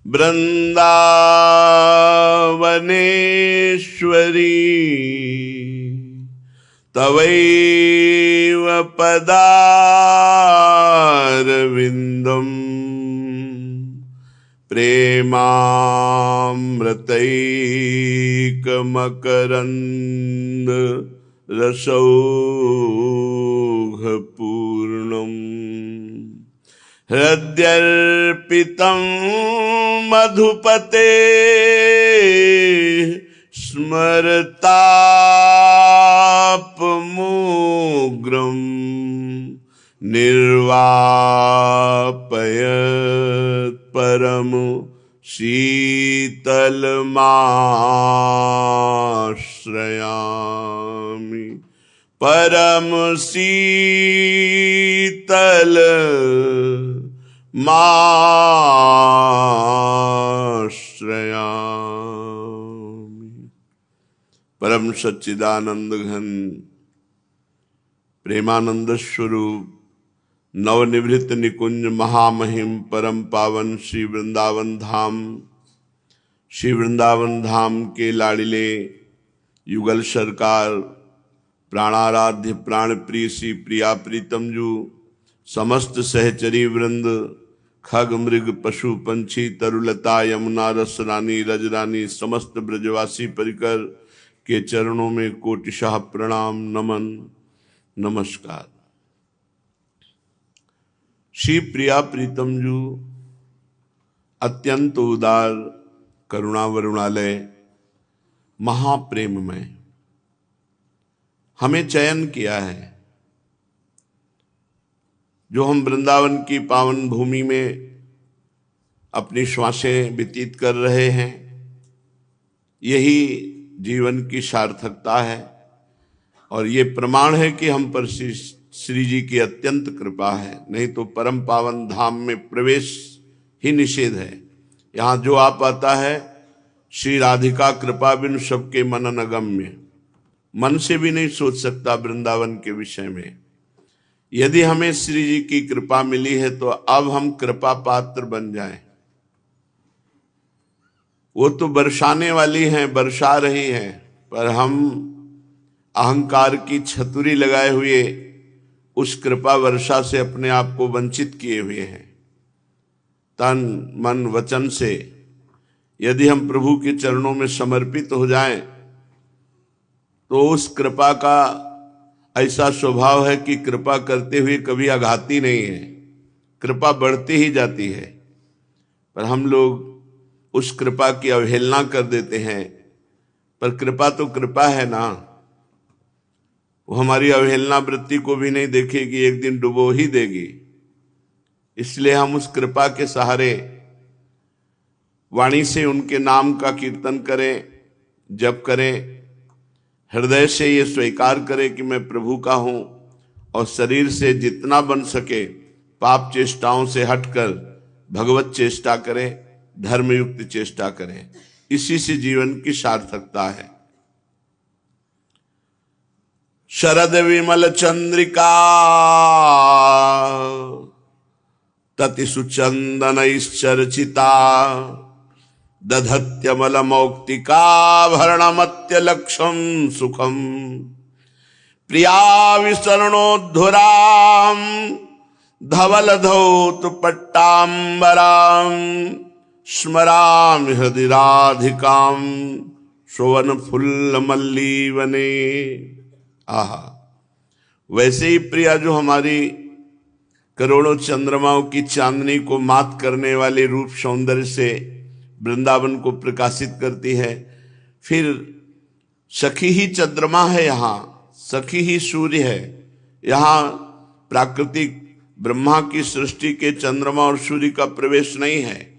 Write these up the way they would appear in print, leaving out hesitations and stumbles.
वृंदावनेश्वरी तवैव पदारविन्दम् प्रेमामृतैकमकरन्द रसौघपूर्णम् हृद्यर्पितं मधुपते स्मरतापमुग्रं निर्वापयत् परम शीतलमाश्रयामि परम शीतल माश्रयामि। परम सच्चिदानंद घन प्रेमानंद स्वरूप नवनिवृत्त निकुंज महामहिम परम पावन श्री वृंदावन धाम, श्री वृंदावन धाम के लाडिले युगल सरकार प्राणाराध्य प्राण प्रिय श्री प्रिया प्रीतम जू, समस्त सहचरी वृंद, खग मृग पशु पंछी तरुलता यमुना रस रानी रजरानी, समस्त ब्रजवासी परिकर के चरणों में कोटिशाह प्रणाम नमन नमस्कार। श्री प्रिया प्रीतम जू अत्यंत उदार करुणा वरुणालय महाप्रेम में हमें चयन किया है। जो हम वृंदावन की पावन भूमि में अपनी श्वासें व्यतीत कर रहे हैं, यही जीवन की सार्थकता है और ये प्रमाण है कि हम पर श्री जी की अत्यंत कृपा है। नहीं तो परम पावन धाम में प्रवेश ही निषेध है। यहाँ जो आ पाता है श्री राधिका कृपा बिन सबके मनन अगम्य, मन से भी नहीं सोच सकता वृंदावन के विषय में। यदि हमें श्री जी की कृपा मिली है तो अब हम कृपा पात्र बन जाएं। वो तो बरसाने वाली हैं, बरसा रही हैं, पर हम अहंकार की छतुरी लगाए हुए उस कृपा वर्षा से अपने आप को वंचित किए हुए हैं। तन मन वचन से यदि हम प्रभु के चरणों में समर्पित हो जाएं तो उस कृपा का ऐसा स्वभाव है कि कृपा करते हुए कभी आघाती नहीं है, कृपा बढ़ती ही जाती है। पर हम लोग उस कृपा की अवहेलना कर देते हैं। पर कृपा तो कृपा है ना, वो हमारी अवहेलना वृत्ति को भी नहीं देखेगी, एक दिन डुबो ही देगी। इसलिए हम उस कृपा के सहारे वाणी से उनके नाम का कीर्तन करें, जप करें, हृदय से ये स्वीकार करें कि मैं प्रभु का हूं और शरीर से जितना बन सके पाप चेष्टाओं से हटकर भगवत चेष्टा करें, धर्मयुक्त चेष्टा करें। इसी से जीवन की सार्थकता है। शरद विमल चंद्रिका तति सुचंदन चर्चिता दधत्यमल मौक्तिकाभरणमत्य लक्षम सुखम प्रिया विसरणोद्धुराम धवल धौत पट्टाम्बराम स्मरामि हृदि राधिकाम शोवन फुल्ल मल्लीवने। आहा, वैसे ही प्रिया जो हमारी करोड़ों चंद्रमाओं की चांदनी को मात करने वाले रूप सौंदर्य से वृंदावन को प्रकाशित करती है। फिर सखी ही चंद्रमा है, यहाँ सखी ही सूर्य है। यहाँ प्राकृतिक ब्रह्मा की सृष्टि के चंद्रमा और सूर्य का प्रवेश नहीं है।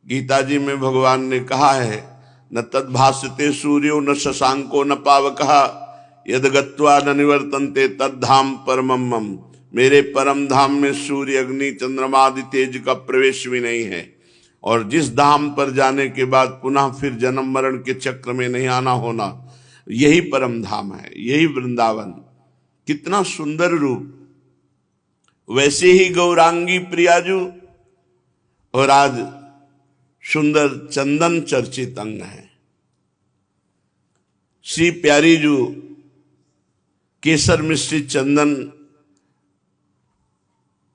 गीता जी में भगवान ने कहा है, न तद्भासते सूर्यो न शशांको न पावकः यद गत्वा न निवर्तन्ते तद्धाम परमं मम। मेरे परम धाम में सूर्य अग्नि चंद्रमा आदि तेज का प्रवेश भी नहीं है, और जिस धाम पर जाने के बाद पुनः फिर जन्म मरण के चक्र में नहीं आना होना, यही परम धाम है, यही वृंदावन। कितना सुंदर रूप। वैसे ही गौरांगी प्रियाजू, और आज सुंदर चंदन चर्चित अंग है। श्री प्यारी जो केसर मिश्रित चंदन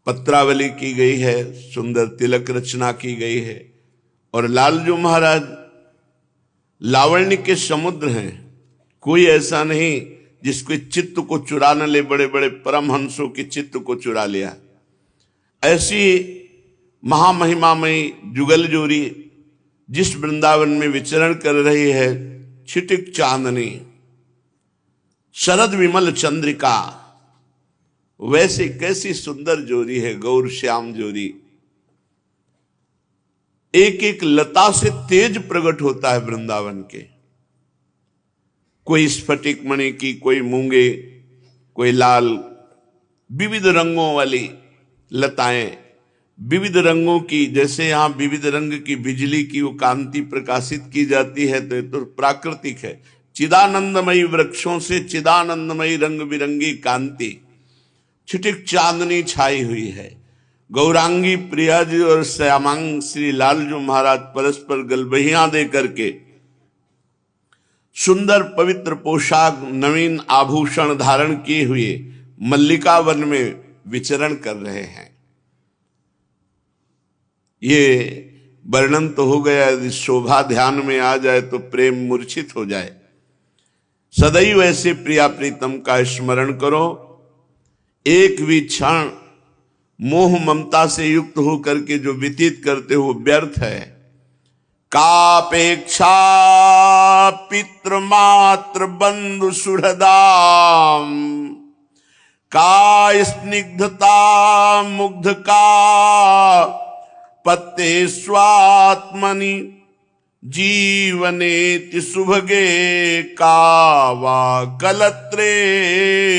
पत्रावली की गई है, सुंदर तिलक रचना की गई है। और लालजू महाराज लावण्य के समुद्र हैं, कोई ऐसा नहीं जिसके चित्त को चुरा न ले। बड़े बड़े परमहंसों के चित्त को चुरा लिया। ऐसी महामहिमामयी जुगल जोरी जिस वृंदावन में विचरण कर रही है, छिटिक चांदनी शरद विमल चंद्रिका, वैसे कैसी सुंदर जोरी है गौर श्याम जोरी। एक एक लता से तेज प्रकट होता है वृंदावन के। कोई स्फटिक मणि की, कोई मूंगे, कोई लाल, विविध रंगों वाली लताएं, विविध रंगों की। जैसे यहां विविध रंग की बिजली की वो कांति प्रकाशित की जाती है, तो प्राकृतिक है। चिदानंदमयी वृक्षों से चिदानंदमयी रंग बिरंगी कांति, छिटिक चांदनी छाई हुई है। गौरांगी प्रिया जी और श्यामांग श्री लालजू महाराज परस्पर गलबहियां दे करके सुंदर पवित्र पोशाक, नवीन आभूषण धारण किए हुए मल्लिका वन में विचरण कर रहे हैं। ये वर्णन तो हो गया, यदि शोभा ध्यान में आ जाए तो प्रेम मूर्छित हो जाए। सदैव ऐसे प्रिया प्रीतम का स्मरण करो। एक भी क्षण मोह ममता से युक्त होकर के जो व्यतीत करते हो व्यर्थ है। कापेक्षा पितृमात्र बंधु सुहृदाम, का स्निग्धता मुग्ध का पत्ते स्वात्मनि, जीवनेति सुभगे का वा कलत्रे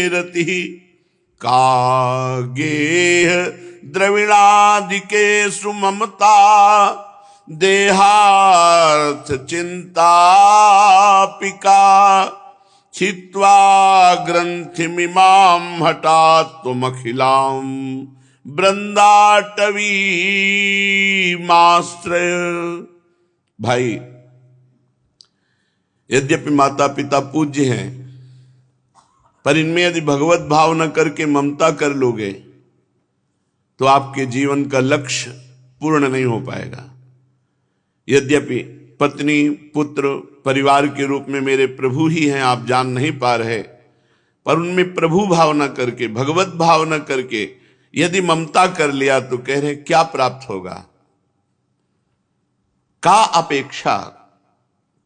रति, का गेह द्रविणादिके सुममता, देहार्थ चिंता पिका, छित्वा ग्रंथिमिमां हठात्वमखिलां, वृंदाटवी माश्रय। भाई, यद्यपि माता पिता पूज्य हैं, पर इनमें यदि भगवत भाव न करके ममता कर लोगे तो आपके जीवन का लक्ष्य पूर्ण नहीं हो पाएगा। यद्यपि पत्नी, पुत्र, परिवार के रूप में मेरे प्रभु ही हैं, आप जान नहीं पा रहे, पर उनमें प्रभु भाव न करके, भगवत भाव न करके यदि ममता कर लिया तो कह रहे क्या प्राप्त होगा। का अपेक्षा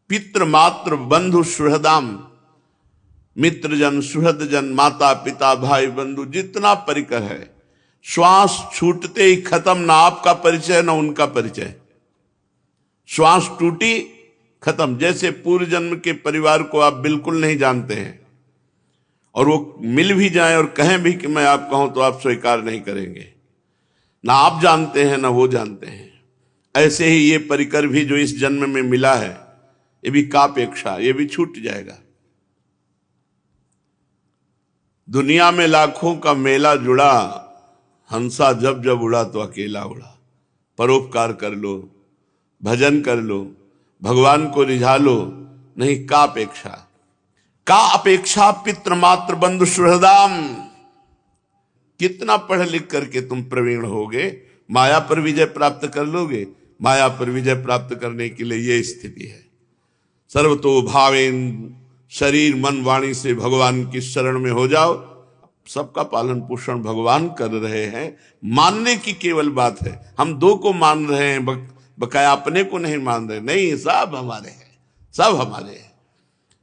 पितृमात्र बंधु सुहृदाम, मित्रजन, सुहृदजन, माता पिता, भाई बंधु, जितना परिकर है, श्वास छूटते ही खत्म। ना आपका परिचय ना उनका परिचय। श्वास टूटी, खत्म। जैसे पूर्व जन्म के परिवार को आप बिल्कुल नहीं जानते हैं, और वो मिल भी जाएं और कहें भी कि मैं आपका हूं तो आप स्वीकार नहीं करेंगे। ना आप जानते हैं ना वो जानते हैं। ऐसे ही ये परिकर भी जो इस जन्म में मिला है, ये भी कापेक्षा, ये भी छूट जाएगा। दुनिया में लाखों का मेला जुड़ा, हंसा जब जब उड़ा तो अकेला उड़ा। परोपकार कर लो, भजन कर लो, भगवान को रिझा लो, नहीं का अपेक्षा। का अपेक्षा पितृमात्र बंधु सुहृदाम। कितना पढ़ लिख करके तुम प्रवीण होगे, माया पर विजय प्राप्त कर लोगे। माया पर विजय प्राप्त करने के लिए यह स्थिति है। सर्वतो भावेन, शरीर मन वाणी से भगवान की शरण में हो जाओ। सबका पालन पोषण भगवान कर रहे हैं। मानने की केवल बात है। हम दो को मान रहे हैं, बकाया अपने को नहीं मान रहे। नहीं, सब हमारे हैं, सब हमारे हैं।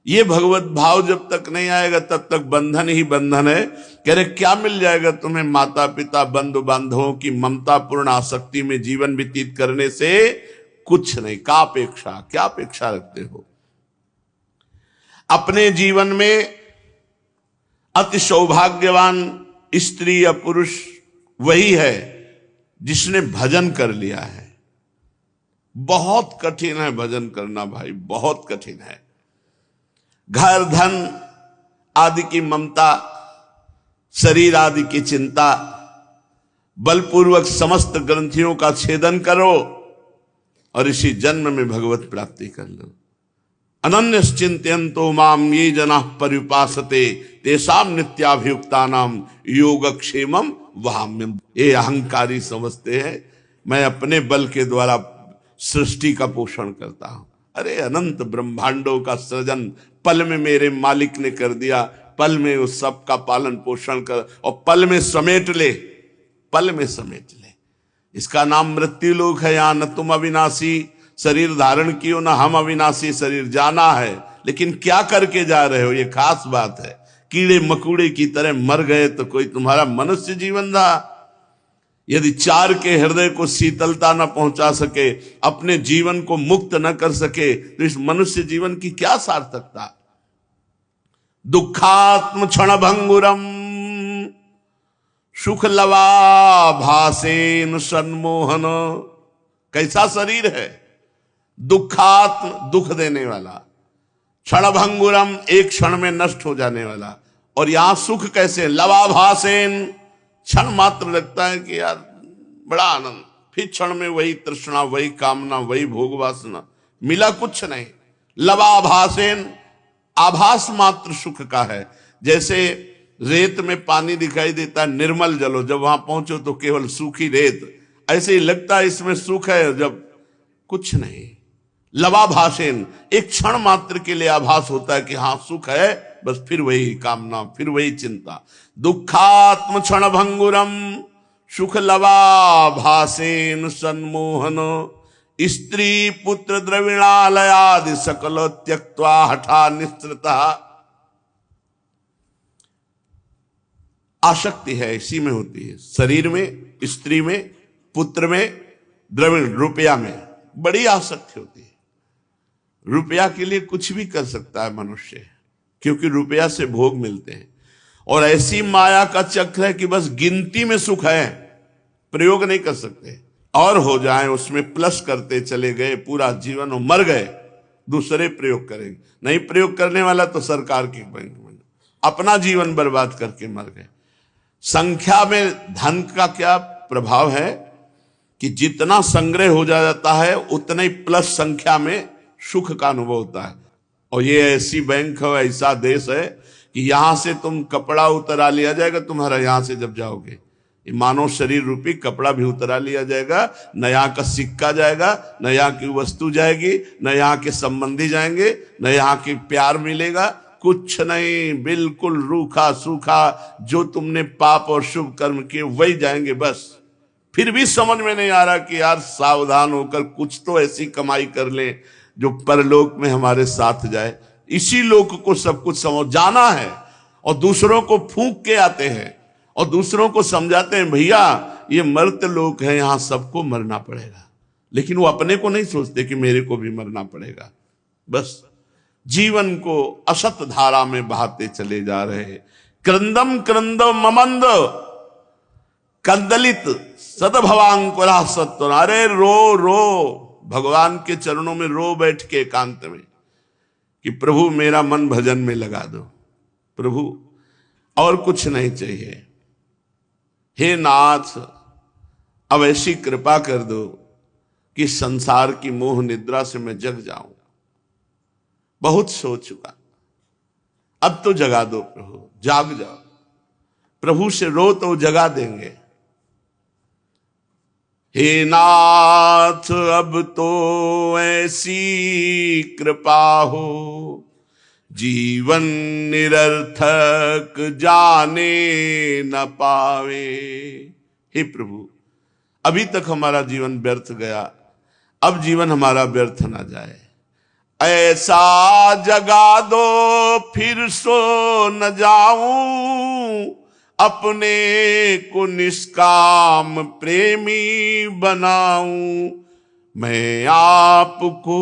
ये भगवत भाव जब तक नहीं आएगा तब तक बंधन ही बंधन है। कह रहे क्या मिल जाएगा तुम्हें माता पिता, बंधु बांधवों की ममता पूर्ण आसक्ति में जीवन व्यतीत करने से? कुछ नहीं। का अपेक्षा, क्या अपेक्षा रखते हो? अपने जीवन में अति सौभाग्यवान स्त्री या पुरुष वही है जिसने भजन कर लिया है। बहुत कठिन है भजन करना भाई, बहुत कठिन है। घर धन आदि की ममता, शरीर आदि की चिंता, बलपूर्वक समस्त ग्रंथियों का छेदन करो, और इसी जन्म में भगवत प्राप्ति कर लो। अनन्यश्चिन्तयन्तो माम ये जनाः पर्युपासते तेषां नित्याभियुक्तानां योगक्षेमं वहाम्यहम्। ये अहंकारी समझते हैं मैं अपने बल के द्वारा सृष्टि का पोषण करता हूं। अरे अनंत ब्रह्मांडों का सृजन पल में मेरे मालिक ने कर दिया, पल में उस सब का पालन पोषण कर और पल में समेट ले, पल में समेट ले। इसका नाम मृत्यु लोक है। यहां न तुम अविनाशी शरीर धारण कियो, न हम अविनाशी शरीर जाना है। लेकिन क्या करके जा रहे हो, ये खास बात है। कीड़े मकुड़े की तरह मर गए तो कोई तुम्हारा मनुष्य जीवन रहा। यदि चार के हृदय को शीतलता न पहुंचा सके, अपने जीवन को मुक्त न कर सके, तो इस मनुष्य जीवन की क्या सार्थकता। दुखात्म क्षण भंगुरम सुख लवा भासेन सन्मोहन। कैसा शरीर है, दुखात्म दुख देने वाला, क्षण भंगुरम एक क्षण में नष्ट हो जाने वाला। और यहां सुख कैसे, लवा भासेन क्षण मात्र लगता है कि यार बड़ा आनंद, फिर क्षण में वही तृष्णा, वही कामना, वही भोग वासना, मिला कुछ नहीं। लवा भासेन आभास मात्र सुख का है। जैसे रेत में पानी दिखाई देता है निर्मल जल हो, जब वहां पहुंचो तो केवल सूखी रेत, ऐसे ही लगता है इसमें सुख है जब कुछ नहीं। लवा भासेन एक क्षण मात्र के लिए आभास होता है कि हाँ सुख है, बस फिर वही कामना, फिर वही चिंता। दुखात्म क्षण भंगुरम सुख लवा भासेन सन्मोहन। स्त्री पुत्र द्रविणालयादि सकल त्यक्त्वा हठा निस्त्रतः। आसक्ति है इसी में होती है, शरीर में, स्त्री में, पुत्र में, द्रविण रुपया में बड़ी आसक्ति होती है। रुपया के लिए कुछ भी कर सकता है मनुष्य, क्योंकि रुपया से भोग मिलते हैं। और ऐसी माया का चक्र है कि बस गिनती में सुख है, प्रयोग नहीं कर सकते। और हो जाए उसमें प्लस करते चले गए पूरा जीवन, और मर गए, दूसरे प्रयोग करेंगे। नहीं प्रयोग करने वाला तो सरकार के बैंक में अपना जीवन बर्बाद करके मर गए। संख्या में धन का क्या प्रभाव है कि जितना संग्रह हो जाता है उतना ही प्लस संख्या में सुख का अनुभव होता है। और ये ऐसी बैंक है, ऐसा देश है कि यहां से तुम कपड़ा उतरा लिया जाएगा तुम्हारा, यहां से जब जाओगे मानव शरीर रूपी कपड़ा भी उतरा लिया जाएगा, न यहाँ का सिक्का जाएगा, न यहाँ की वस्तु जाएगी, न यहाँ के संबंधी जाएंगे, न यहाँ के प्यार मिलेगा, कुछ नहीं, बिल्कुल रूखा सूखा। जो तुमने पाप और शुभ कर्म किए वही जाएंगे बस। फिर भी समझ में नहीं आ रहा कि यार सावधान होकर कुछ तो ऐसी कमाई कर ले जो परलोक में हमारे साथ जाए। इसी लोक को सब कुछ समझ जाना है, और दूसरों को फूंक के आते हैं और दूसरों को समझाते हैं भैया ये मर्त लोक है, यहां सबको मरना पड़ेगा। लेकिन वो अपने को नहीं सोचते कि मेरे को भी मरना पड़ेगा। बस जीवन को असत धारा में बहाते चले जा रहे हैं। क्रंदम क्रंदम ममंद कंदलित सदभवांकुरा सत्व। अरे रो रो, भगवान के चरणों में रो बैठ के एकांत में कि प्रभु मेरा मन भजन में लगा दो, प्रभु और कुछ नहीं चाहिए। हे नाथ अब ऐसी कृपा कर दो कि संसार की मोह निद्रा से मैं जग जाऊं। बहुत सो चुका, अब तो जगा दो प्रभु, जाग जाओ। प्रभु से रो तो जगा देंगे। हे नाथ अब तो ऐसी कृपा हो जीवन निरर्थक जाने न पावे। हे प्रभु अभी तक हमारा जीवन व्यर्थ गया, अब जीवन हमारा व्यर्थ ना जाए। ऐसा जगा दो फिर सो न जाऊं, अपने को निष्काम प्रेमी बनाऊं। मैं आपको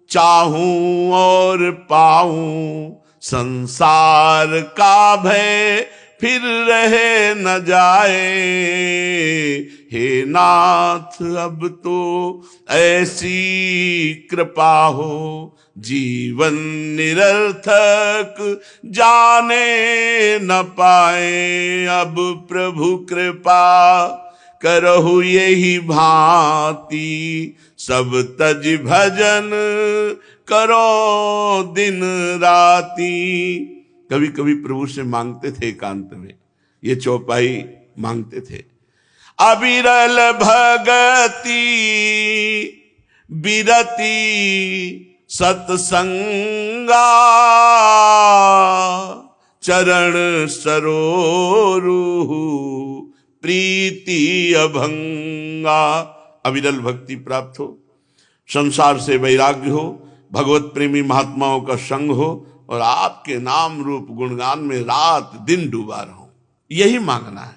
चाहूं और पाऊं, संसार का भय फिर रहे न जाए। हे नाथ अब तो ऐसी कृपा हो जीवन निरर्थक जाने न पाए। अब प्रभु कृपा करहु यही भांति, सब तज भजन करो दिन राती। कभी कभी प्रभु से मांगते थे एकांत में, ये चौपाई मांगते थे। अविरल भगति बिरती सत्संगा, चरण सरोरु प्रीति अभंगा। अविरल भक्ति प्राप्त हो, संसार से वैराग्य हो, भगवत प्रेमी महात्माओं का संग हो, और आपके नाम रूप गुणगान में रात दिन डूबा रहो, यही मांगना है।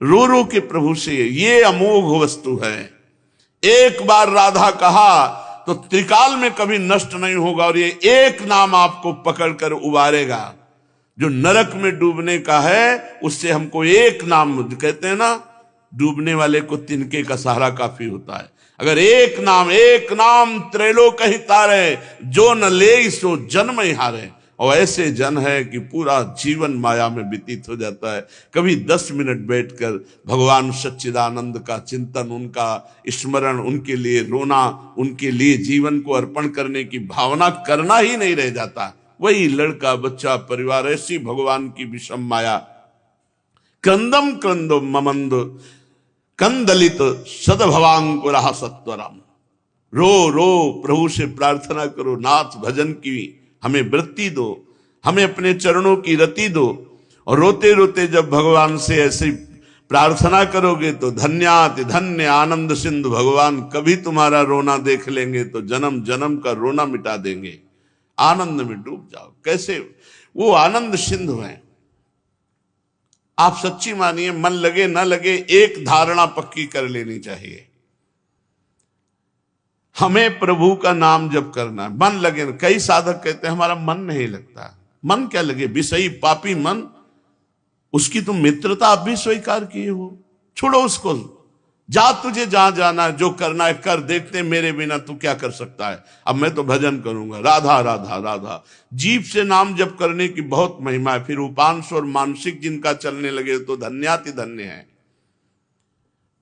रो रो के प्रभु से, ये अमोघ वस्तु है। एक बार राधा कहा तो त्रिकाल में कभी नष्ट नहीं होगा, और ये एक नाम आपको पकड़कर उबारेगा। जो नरक में डूबने का है, उससे हमको एक नाम, कहते हैं ना, डूबने वाले को तिनके का सहारा काफी होता है। अगर एक नाम त्रैलोक ही तारे, जो न ले सो जन्म ही हारे। और ऐसे जन है कि पूरा जीवन माया में व्यतीत हो जाता है। कभी 10 मिनट बैठकर भगवान सच्चिदानंद का चिंतन, उनका स्मरण, उनके लिए रोना, उनके लिए जीवन को अर्पण करने की भावना करना ही नहीं रह जाता। वही लड़का बच्चा परिवार, ऐसी भगवान की विषम माया। क्रंदम क्रंदो ममंद कंदलित सदभवांकुरः सत्वरम। रो रो प्रभु से प्रार्थना करो, नाथ भजन की हमें वृत्ति दो, हमें अपने चरणों की रति दो। और रोते रोते जब भगवान से ऐसी प्रार्थना करोगे तो धन्याति धन्य आनंद सिंधु, भगवान कभी तुम्हारा रोना देख लेंगे तो जन्म जन्म का रोना मिटा देंगे। आनंद में डूब जाओ। कैसे वो आनंद सिंधु है। आप सच्ची मानिए, मन लगे न लगे, एक धारणा पक्की कर लेनी चाहिए, हमें प्रभु का नाम जप करना है। मन लगे न, कई साधक कहते हैं हमारा मन नहीं लगता। मन क्या लगे, विषयी पापी मन, उसकी तुम मित्रता आप भी स्वीकार किए हो, छोड़ो उसको। जा, तुझे जहां जाना है, जो करना है कर, देखते मेरे बिना तू क्या कर सकता है। अब मैं तो भजन करूंगा, राधा राधा राधा। जीभ से नाम जप करने की बहुत महिमा है। फिर उपांश और मानसिक जिनका चलने लगे तो धन्याति धन्य है।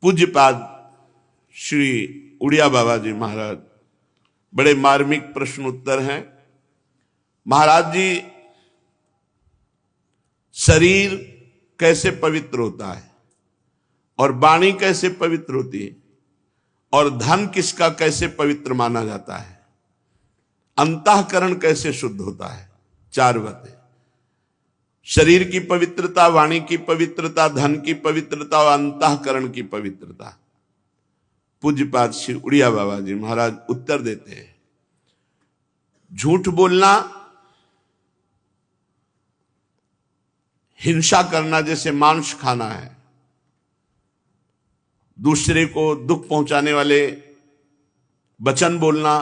पूज्यपाद श्री उड़िया बाबा जी महाराज, बड़े मार्मिक प्रश्न उत्तर हैं। महाराज जी, शरीर कैसे पवित्र होता है और वाणी कैसे पवित्र होती है, और धन किसका कैसे पवित्र माना जाता है, अंतःकरण कैसे शुद्ध होता है, 4 बातें। शरीर की पवित्रता, वाणी की पवित्रता, धन की पवित्रता और अंतःकरण की पवित्रता। पूज्यपाद श्री उड़िया बाबा जी महाराज उत्तर देते हैं, झूठ बोलना, हिंसा करना, जैसे मांस खाना है, दूसरे को दुख पहुंचाने वाले वचन बोलना,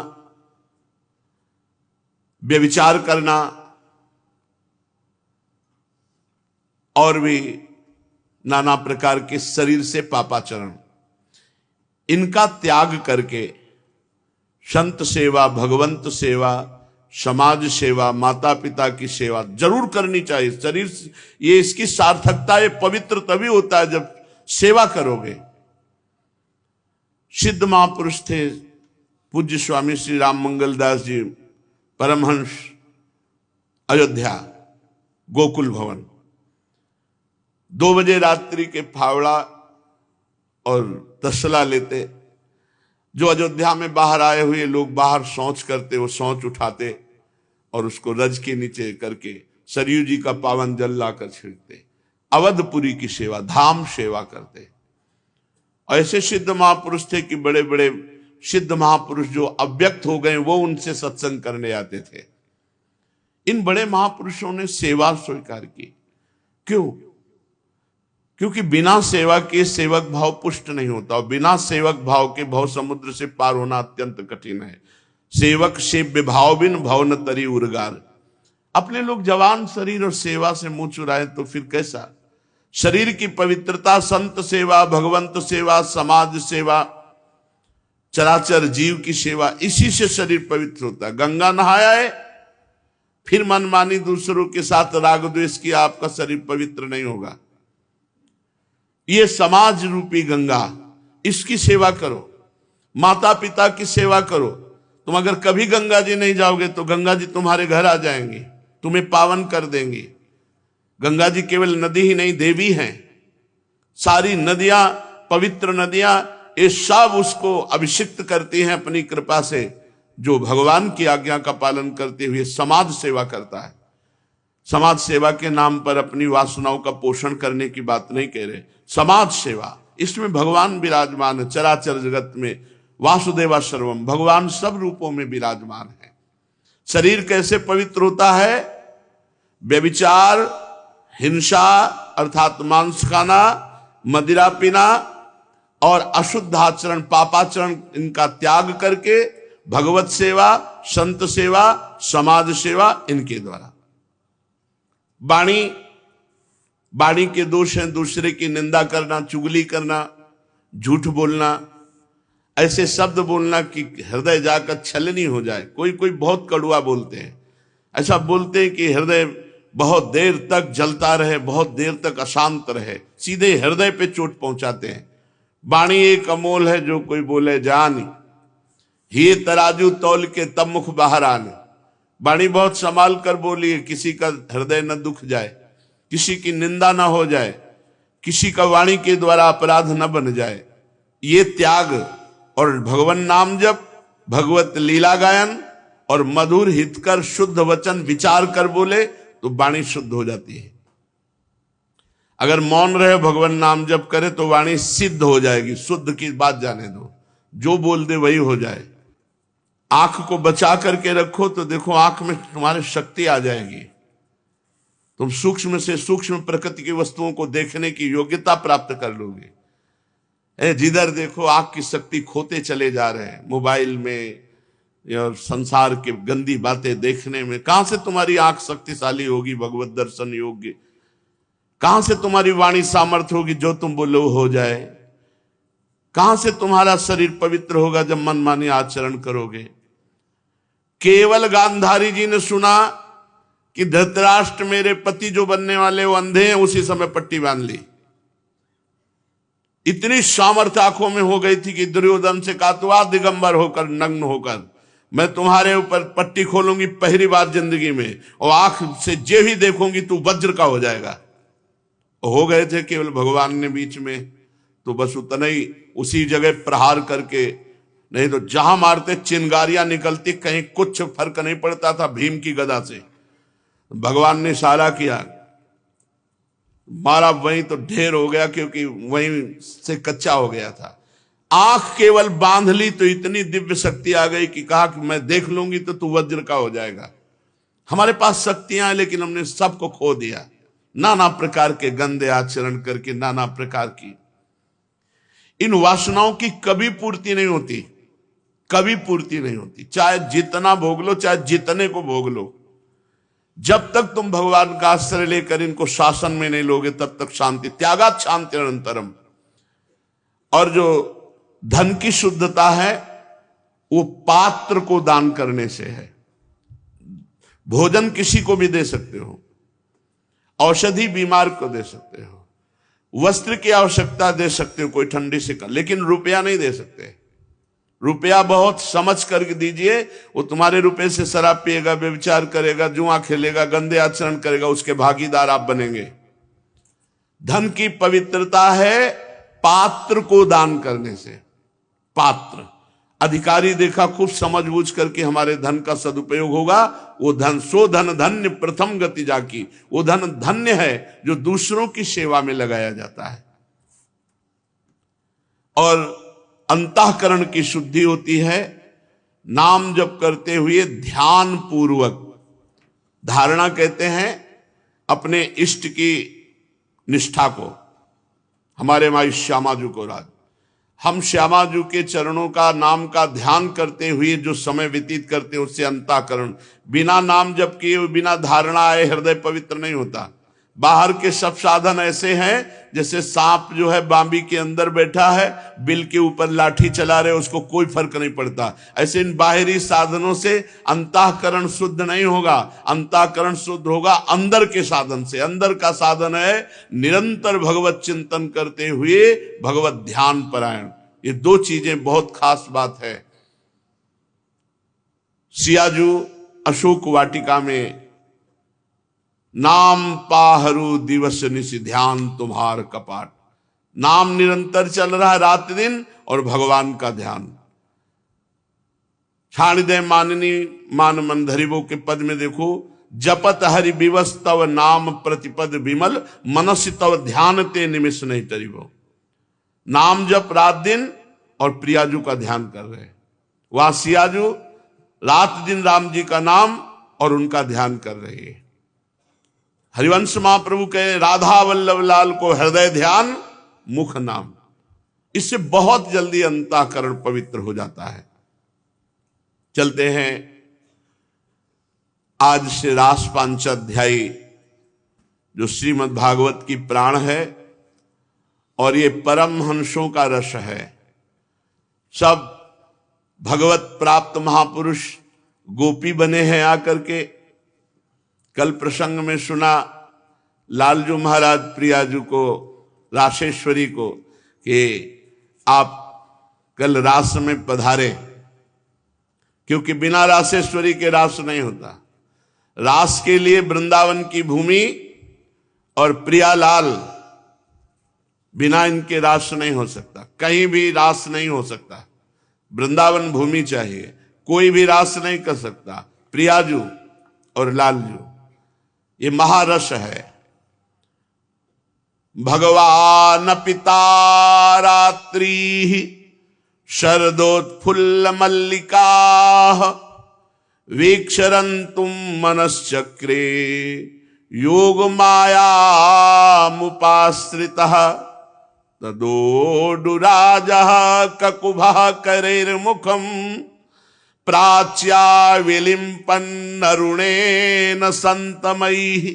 व्यभिचार करना, और भी नाना प्रकार के शरीर से पापाचरण, इनका त्याग करके संत सेवा, भगवंत सेवा, समाज सेवा, माता पिता की सेवा जरूर करनी चाहिए। शरीर, ये इसकी सार्थकता, ये पवित्र तभी होता है जब सेवा करोगे। सिद्ध महापुरुष थे पूज्य स्वामी श्री राम मंगल दास जी परमहंस, अयोध्या गोकुल भवन, 2 बजे रात्रि के फावड़ा और तसला लेते। जो अयोध्या में बाहर आए हुए लोग बाहर शौच करते, वो शौच उठाते और उसको रज के नीचे करके सरयू जी का पावन जल लाकर छिड़कते। अवधपुरी की सेवा, धाम सेवा करते। ऐसे सिद्ध महापुरुष थे कि बड़े बड़े सिद्ध महापुरुष जो अव्यक्त हो गए, वो उनसे सत्संग करने आते थे। इन बड़े महापुरुषों ने सेवा स्वीकार की। क्यों? क्योंकि बिना सेवा के सेवक भाव पुष्ट नहीं होता, और बिना सेवक भाव के भव समुद्र से पार होना अत्यंत कठिन है। सेवक सेव्य भाव बिन भव न तरी उर्गार। अपने लोग जवान शरीर और सेवा से मुंह चुराए तो फिर कैसा? शरीर की पवित्रता, संत सेवा, भगवंत सेवा, समाज सेवा, चराचर जीव की सेवा, इसी से शरीर पवित्र होता है। गंगा नहाया है, फिर मनमानी दूसरों के साथ राग द्वेष किया, आपका शरीर पवित्र नहीं होगा। ये समाज रूपी गंगा, इसकी सेवा करो। माता पिता की सेवा करो। तुम अगर कभी गंगा जी नहीं जाओगे तो गंगा जी तुम्हारे घर आ जाएंगी, तुम्हें पावन कर देंगी। गंगा जी केवल नदी ही नहीं, देवी हैं। सारी नदियां, पवित्र नदियां, ये सब उसको अभिषिक्त करती हैं अपनी कृपा से, जो भगवान की आज्ञा का पालन करते हुए समाज सेवा करता है। समाज सेवा के नाम पर अपनी वासनाओं का पोषण करने की बात नहीं कह रहे, समाज सेवा, इसमें भगवान विराजमान है। चराचर जगत में वासुदेवा सर्वम, भगवान सब रूपों में विराजमान है। शरीर कैसे पवित्र होता है? व्यभिचार, हिंसा अर्थात मांस खाना, मदिरा पीना और अशुद्ध आचरण, पापाचरण, इनका त्याग करके भगवत सेवा, संत सेवा, समाज सेवा, इनके द्वारा। वाणी के दोष हैं दूसरे की निंदा करना, चुगली करना, झूठ बोलना, ऐसे शब्द बोलना कि हृदय जाकर छलनी हो जाए। कोई कोई बहुत कड़वा बोलते हैं, ऐसा बोलते हैं कि हृदय बहुत देर तक जलता रहे, बहुत देर तक अशांत रहे, सीधे हृदय पे चोट पहुंचाते हैं। वाणी एक अमोल है, जो कोई बोले जानी, ही तराजू तौल के तब मुख बाहर आने। वाणी बहुत संभाल कर बोलिए, किसी का हृदय न दुख जाए, किसी की निंदा ना हो जाए, किसी का वाणी के द्वारा अपराध न बन जाए। ये त्याग और भगवान नाम जप, भगवत लीला गायन और मधुर हितकर शुद्ध वचन विचार कर बोले तो वाणी शुद्ध हो जाती है। अगर मौन रहे, भगवान नाम जप करे तो वाणी सिद्ध हो जाएगी। शुद्ध की बात जाने दो, जो बोल दे वही हो जाए। आंख को बचा करके रखो तो देखो आंख में तुम्हारी शक्ति आ जाएगी। तुम सूक्ष्म से सूक्ष्म प्रकृति की वस्तुओं को देखने की योग्यता प्राप्त कर लोगे। जिधर देखो आंख की शक्ति खोते चले जा रहे हैं, मोबाइल में या संसार के गंदी बातें देखने में। कहां से तुम्हारी आंख शक्तिशाली होगी भगवत दर्शन योग्य? कहां से तुम्हारी वाणी सामर्थ्य होगी जो तुम बोलो हो जाए? कहां से तुम्हारा शरीर पवित्र होगा जब मनमानी आचरण करोगे? केवल गांधारी जी ने सुना कि धृतराष्ट्र मेरे पति जो बनने वाले वो अंधे हैं, उसी समय पट्टी बांध ली। इतनी सामर्थ्य आंखों में हो गई थी कि दुर्योधन से कहा, तू आ दिगंबर होकर, नग्न होकर, मैं तुम्हारे ऊपर पट्टी खोलूंगी पहली बार जिंदगी में, और आंख से जे भी देखूंगी तू वज्र का हो जाएगा। हो गए थे केवल भगवान ने बीच में, तो बस उतना ही उसी जगह प्रहार करके, नहीं तो जहां मारते चिंगारियां निकलती, कहीं कुछ फर्क नहीं पड़ता था भीम की गदा से। भगवान ने इशारा किया, मारा, वहीं तो ढेर हो गया, क्योंकि वहीं से कच्चा हो गया था। आंख केवल बांध ली तो इतनी दिव्य शक्ति आ गई कि कहा कि मैं देख लूंगी तो तू वज्र का हो जाएगा। हमारे पास शक्तियां हैं लेकिन हमने सबको खो दिया, नाना प्रकार के गंदे आचरण करके, नाना प्रकार की। इन वासनाओं की कभी पूर्ति नहीं होती, कभी पूर्ति नहीं होती। चाहे जितना भोग लो, चाहे जितने को भोग लो, जब तक तुम भगवान का आश्रय लेकर इनको शासन में नहीं लोगे तब तक शांति। त्यागात शांति अनंतरम। और जो धन की शुद्धता है वो पात्र को दान करने से है। भोजन किसी को भी दे सकते हो, औषधि बीमार को दे सकते हो, वस्त्र की आवश्यकता दे सकते हो कोई ठंडी से कर, लेकिन रुपया नहीं दे सकते। रुपया बहुत समझ करके दीजिए, वो तुम्हारे रुपए से शराब पिएगा, व्यभिचार करेगा, जुआ खेलेगा, गंदे आचरण करेगा, उसके भागीदार आप बनेंगे। धन की पवित्रता है पात्र को दान करने से। पात्र अधिकारी देखा खूब समझबूझ करके हमारे धन का सदुपयोग होगा, वो धन सो धन धन्य प्रथम गति जाकी। वो धन धन्य है जो दूसरों की सेवा में लगाया जाता है। और अंतःकरण की शुद्धि होती है नाम जप करते हुए ध्यान पूर्वक। धारणा कहते हैं अपने इष्ट की निष्ठा को। हमारे माई श्यामाजू को राज, हम श्यामाजू के चरणों का, नाम का ध्यान करते हुए जो समय व्यतीत करते हैं उससे अंतःकरण, बिना नाम जप किए, बिना धारणा आए हृदय पवित्र नहीं होता। बाहर के सब साधन ऐसे हैं जैसे सांप जो है बांबी के अंदर बैठा है, बिल के ऊपर लाठी चला रहे, उसको कोई फर्क नहीं पड़ता। ऐसे इन बाहरी साधनों से अंतःकरण शुद्ध नहीं होगा। अंतःकरण शुद्ध होगा अंदर के साधन से। अंदर का साधन है निरंतर भगवत चिंतन करते हुए भगवत ध्यान परायण। ये दो चीजें बहुत खास बात है। सियाजू अशोक वाटिका में नाम पाहरू दिवस निश ध्यान तुम्हार कपाट। नाम निरंतर चल रहा है रात दिन और भगवान का ध्यान। छाणिदय माननी मान मंधरिवो के पद में देखो, जपत हरि विवस तव नाम प्रतिपद विमल मनस तव ध्यान ते निमिष नहीं तरिवो। नाम जप रात दिन और प्रियाजू का ध्यान कर रहे। वहां सियाजू रात दिन राम जी का नाम और उनका ध्यान कर रही है। हरिवंश महाप्रभु कहे राधा वल्लभ लाल को हृदय ध्यान मुख नाम। इससे बहुत जल्दी अंतःकरण पवित्र हो जाता है। चलते हैं आज से रास पांचाध्यायी जो श्रीमद् भागवत की प्राण है और ये परम हंसों का रस है। सब भगवत प्राप्त महापुरुष गोपी बने हैं आकर के। कल प्रसंग में सुना लालजू महाराज प्रियाजू को, रासेश्वरी को, कि आप कल रास में पधारे, क्योंकि बिना रासेश्वरी के रास नहीं होता। रास के लिए वृंदावन की भूमि और प्रियालाल, बिना इनके रास नहीं हो सकता। कहीं भी रास नहीं हो सकता, वृंदावन भूमि चाहिए। कोई भी रास नहीं कर सकता। प्रियाजू और लालजू ये महारस है। भगवान पिता रात्रि शरदोत्फुल्ल मल्लिका वीक्षरन्तुम मनश्चक्रे योग माया मुपाश्रितः तदोडुराजः ककुभः करैर्मुखं प्राच्या विलिम्पन्नरुणेन सन्तमैः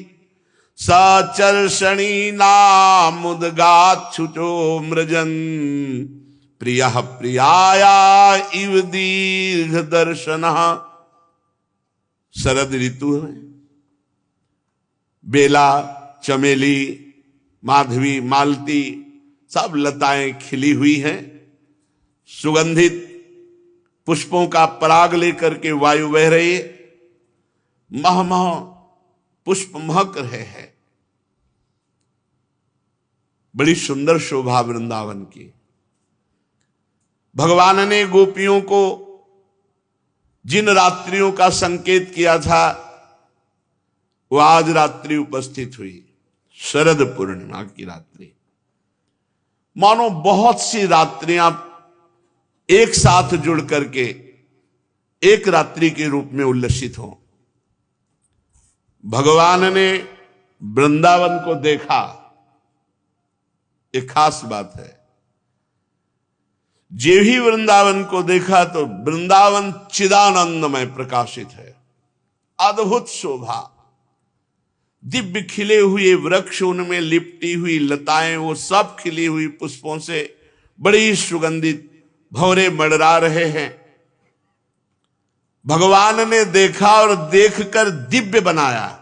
सचर्षणीनामुद्गाच्छुचो मृजन् प्रियः प्रियाया इव दीर्घदर्शनः। शरद ऋतु है, बेला, चमेली, माधवी, मालती सब लताएं खिली हुई हैं। सुगंधित पुष्पों का पराग लेकर के वायु बह रही है। मह मह पुष्प महक रहे हैं। बड़ी सुंदर शोभा वृंदावन की। भगवान ने गोपियों को जिन रात्रियों का संकेत किया था वो आज रात्रि उपस्थित हुई। शरद पूर्णिमा की रात्रि, मानो बहुत सी रात्रियां एक साथ जुड़ करके एक रात्रि के रूप में उल्लसित हो। भगवान ने वृंदावन को देखा, एक खास बात है। जे ही वृंदावन को देखा तो वृंदावन चिदानंदमय प्रकाशित है। अद्भुत शोभा, दिव्य खिले हुए वृक्ष, उनमें लिपटी हुई लताएं, वो सब खिली हुई पुष्पों से बड़ी सुगंधित भंवरे मडरा रहे हैं। भगवान ने देखा और देखकर दिव्य बनाया।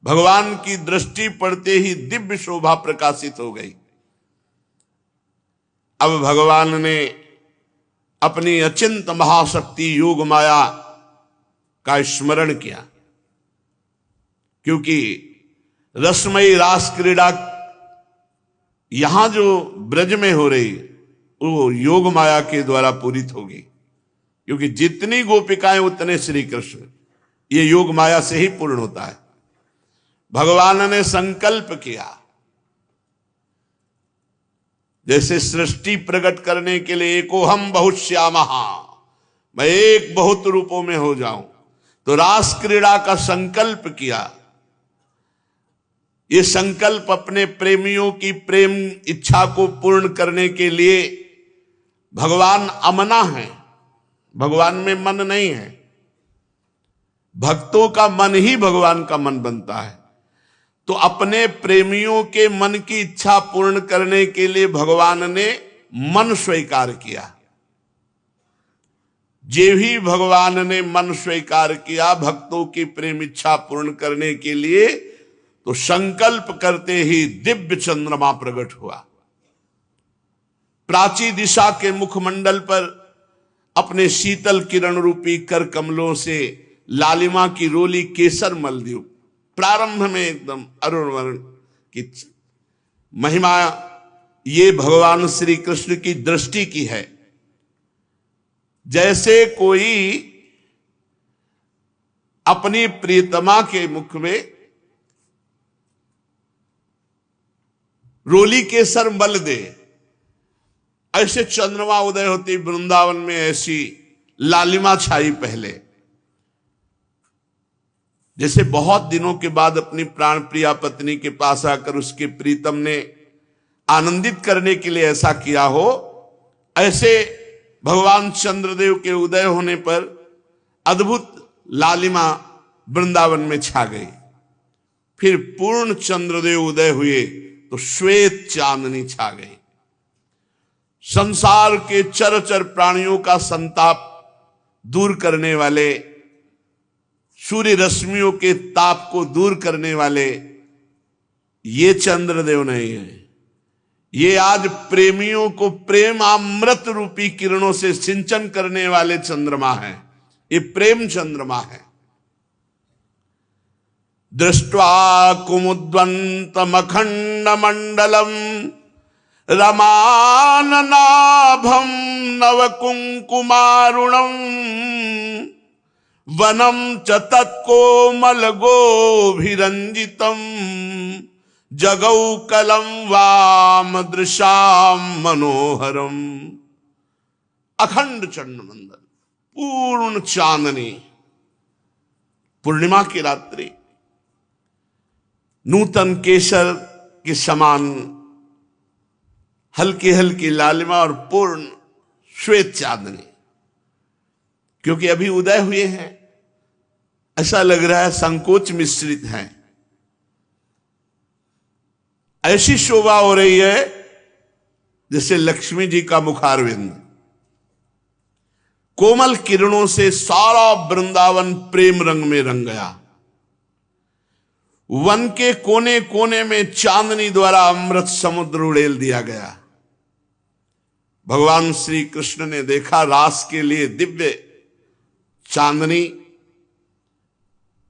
भगवान की दृष्टि पड़ते ही दिव्य शोभा प्रकाशित हो गई। अब भगवान ने अपनी अचिंत महाशक्ति योग माया का स्मरण किया, क्योंकि रसमयी रास क्रीड़ा यहां जो ब्रज में हो रही वो योग माया के द्वारा पूरित होगी। क्योंकि जितनी गोपिकाएं उतने श्री कृष्ण, ये योग माया से ही पूर्ण होता है। भगवान ने संकल्प किया, जैसे सृष्टि प्रकट करने के लिए एकोहम बहुश्यामः, मैं एक बहुत रूपों में हो जाऊं, तो रास क्रीड़ा का संकल्प किया। ये संकल्प अपने प्रेमियों की प्रेम इच्छा को पूर्ण करने के लिए भगवान अमना है। भगवान में मन नहीं है, भक्तों का मन ही भगवान का मन बनता है। तो अपने प्रेमियों के मन की इच्छा पूर्ण करने के लिए भगवान ने मन स्वीकार किया। जे भी भगवान ने मन स्वीकार किया भक्तों की प्रेम इच्छा पूर्ण करने के लिए, तो संकल्प करते ही दिव्य चंद्रमा प्रकट हुआ। प्राची दिशा के मुखमंडल पर अपने शीतल किरण रूपी कर कमलों से लालिमा की रोली केसर मल दी। प्रारंभ में एकदम अरुण वर्ण की महिमा ये भगवान श्री कृष्ण की दृष्टि की है। जैसे कोई अपनी प्रियतमा के मुख में रोली केसर मल दे, ऐसे चंद्रमा उदय होती वृंदावन में ऐसी लालिमा छाई। पहले जैसे बहुत दिनों के बाद अपनी प्राण प्रिया पत्नी के पास आकर उसके प्रीतम ने आनंदित करने के लिए ऐसा किया हो, ऐसे भगवान चंद्रदेव के उदय होने पर अद्भुत लालिमा वृंदावन में छा गई। फिर पूर्ण चंद्रदेव उदय हुए तो श्वेत चांदनी छा गई। संसार के चरचर प्राणियों का संताप दूर करने वाले, सूर्य रश्मियों के ताप को दूर करने वाले ये चंद्रदेव नहीं है। ये आज प्रेमियों को प्रेम अमृत रूपी किरणों से सिंचन करने वाले चंद्रमा है। ये प्रेम चंद्रमा है। दृष्ट्वा कुमुद्वंतमखंड मंडलम रमाननाभं नवकुंकुमारुणं वनं च तत्कोमलगोभिरंजितं जगौकलं वामदृशां मनोहरम। अखंड चंद्रमंडल, पूर्ण चांदनी, पूर्णिमा की रात्रि, नूतन केसर के समान हल्की हल्की लालिमा और पूर्ण श्वेत चांदनी। क्योंकि अभी उदय हुए हैं, ऐसा लग रहा है संकोच मिश्रित है। ऐसी शोभा हो रही है जैसे लक्ष्मी जी का मुखारविंद। कोमल किरणों से सारा वृंदावन प्रेम रंग में रंग गया। वन के कोने कोने में चांदनी द्वारा अमृत समुद्र उड़ेल दिया गया। भगवान श्री कृष्ण ने देखा रास के लिए दिव्य चांदनी,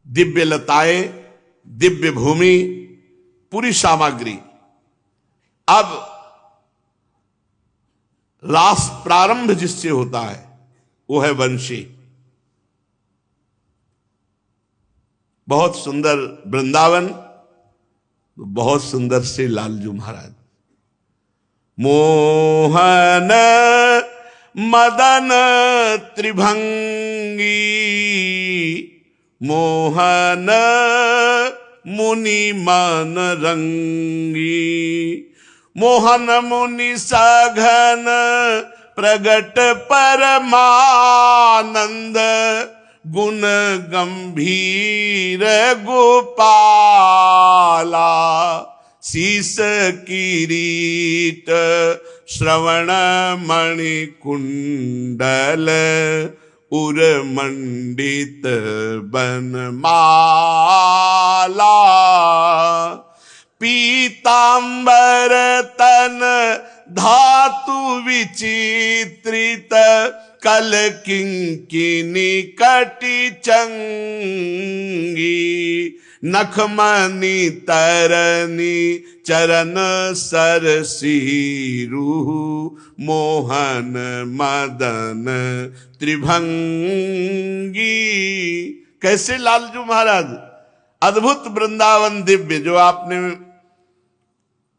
दिव्य लताएं, दिव्य भूमि, पूरी सामग्री। अब रास प्रारंभ जिससे होता है वो है वंशी। बहुत सुंदर वृंदावन, बहुत सुंदर से लालजू महाराज। मोहन मदन त्रिभंगी, मोहन मुनि मन रंगी, मोहन मुनि सघन प्रगट परमानंद, गुण गंभीर गोपाला, शीस किरीट श्रवण मणि कुंडल, उर मंडित बनमाला, पीतांबर तन धातु विचित्रित, कल किंकिनी कटि चंगी, नखमणि तरनी चरण सरसीरु, मोहन मदन त्रिभंगी। कैसे लालजू महाराज, अद्भुत वृंदावन दिव्य, जो आपने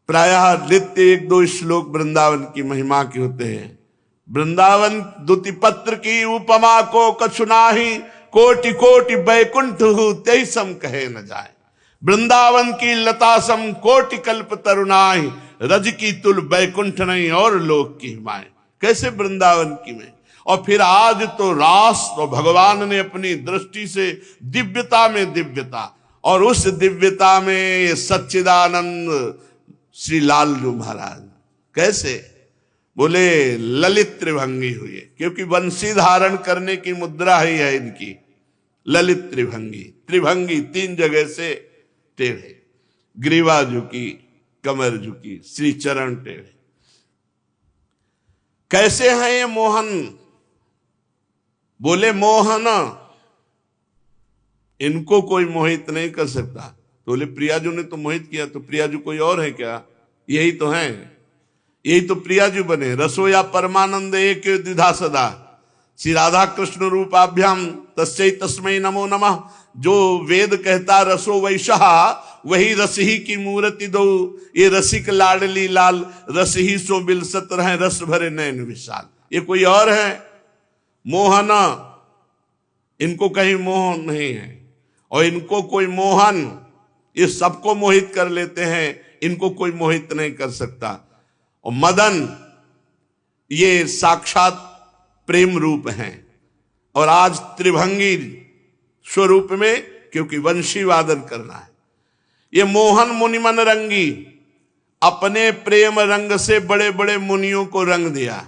प्रायः नित्य एक दो श्लोक वृंदावन की महिमा के होते हैं। वृंदावन दुति पत्र की उपमा को कछु नाही, कोटि कोटि बैकुंठ हूँ तेहि सम कहे न जाए। वृंदावन की लता सम कोटि कल्प तरुणाई, रज की तुल बैकुंठ नहीं और लोक की हिमाए। कैसे वृंदावन की में। और फिर आज तो रास, तो भगवान ने अपनी दृष्टि से दिव्यता में दिव्यता, और उस दिव्यता में सच्चिदानंद श्री लालजू महाराज कैसे, बोले ललित त्रिभंगी हुए, क्योंकि वंशी धारण करने की मुद्रा ही है इनकी ललित त्रिभंगी। त्रिभंगी 3 जगह से टेढ़े, ग्रीवा झुकी, कमर झुकी, श्री चरण टेढ़े। कैसे हैं ये मोहन, बोले मोहन इनको कोई मोहित नहीं कर सकता। तो बोले प्रियाजू ने तो मोहित किया, तो प्रियाजू कोई और है क्या? यही तो हैं, यही तो प्रियाजू बने। रसोया परमानंद एक द्विधा सदा, श्री राधा कृष्ण रूपाभ्याम तस्यै तस्मै नमो नमः। जो वेद कहता रसो वैशहा, वही रस ही की मूर्ति दो। ये रसिक लाडली लाल, रस ही सो बिलसत रहे, रस भरे नैन विशाल। ये कोई और है? मोहना, इनको कहीं मोह नहीं है, और इनको कोई मोहन, ये सबको मोहित कर लेते हैं, इनको कोई मोहित नहीं कर सकता। और मदन ये साक्षात प्रेम रूप हैं, और आज त्रिभंगी स्वरूप में, क्योंकि वंशी वादन करना है। ये मोहन मुनिमन रंगी, अपने प्रेम रंग से बड़े बड़े मुनियों को रंग दिया।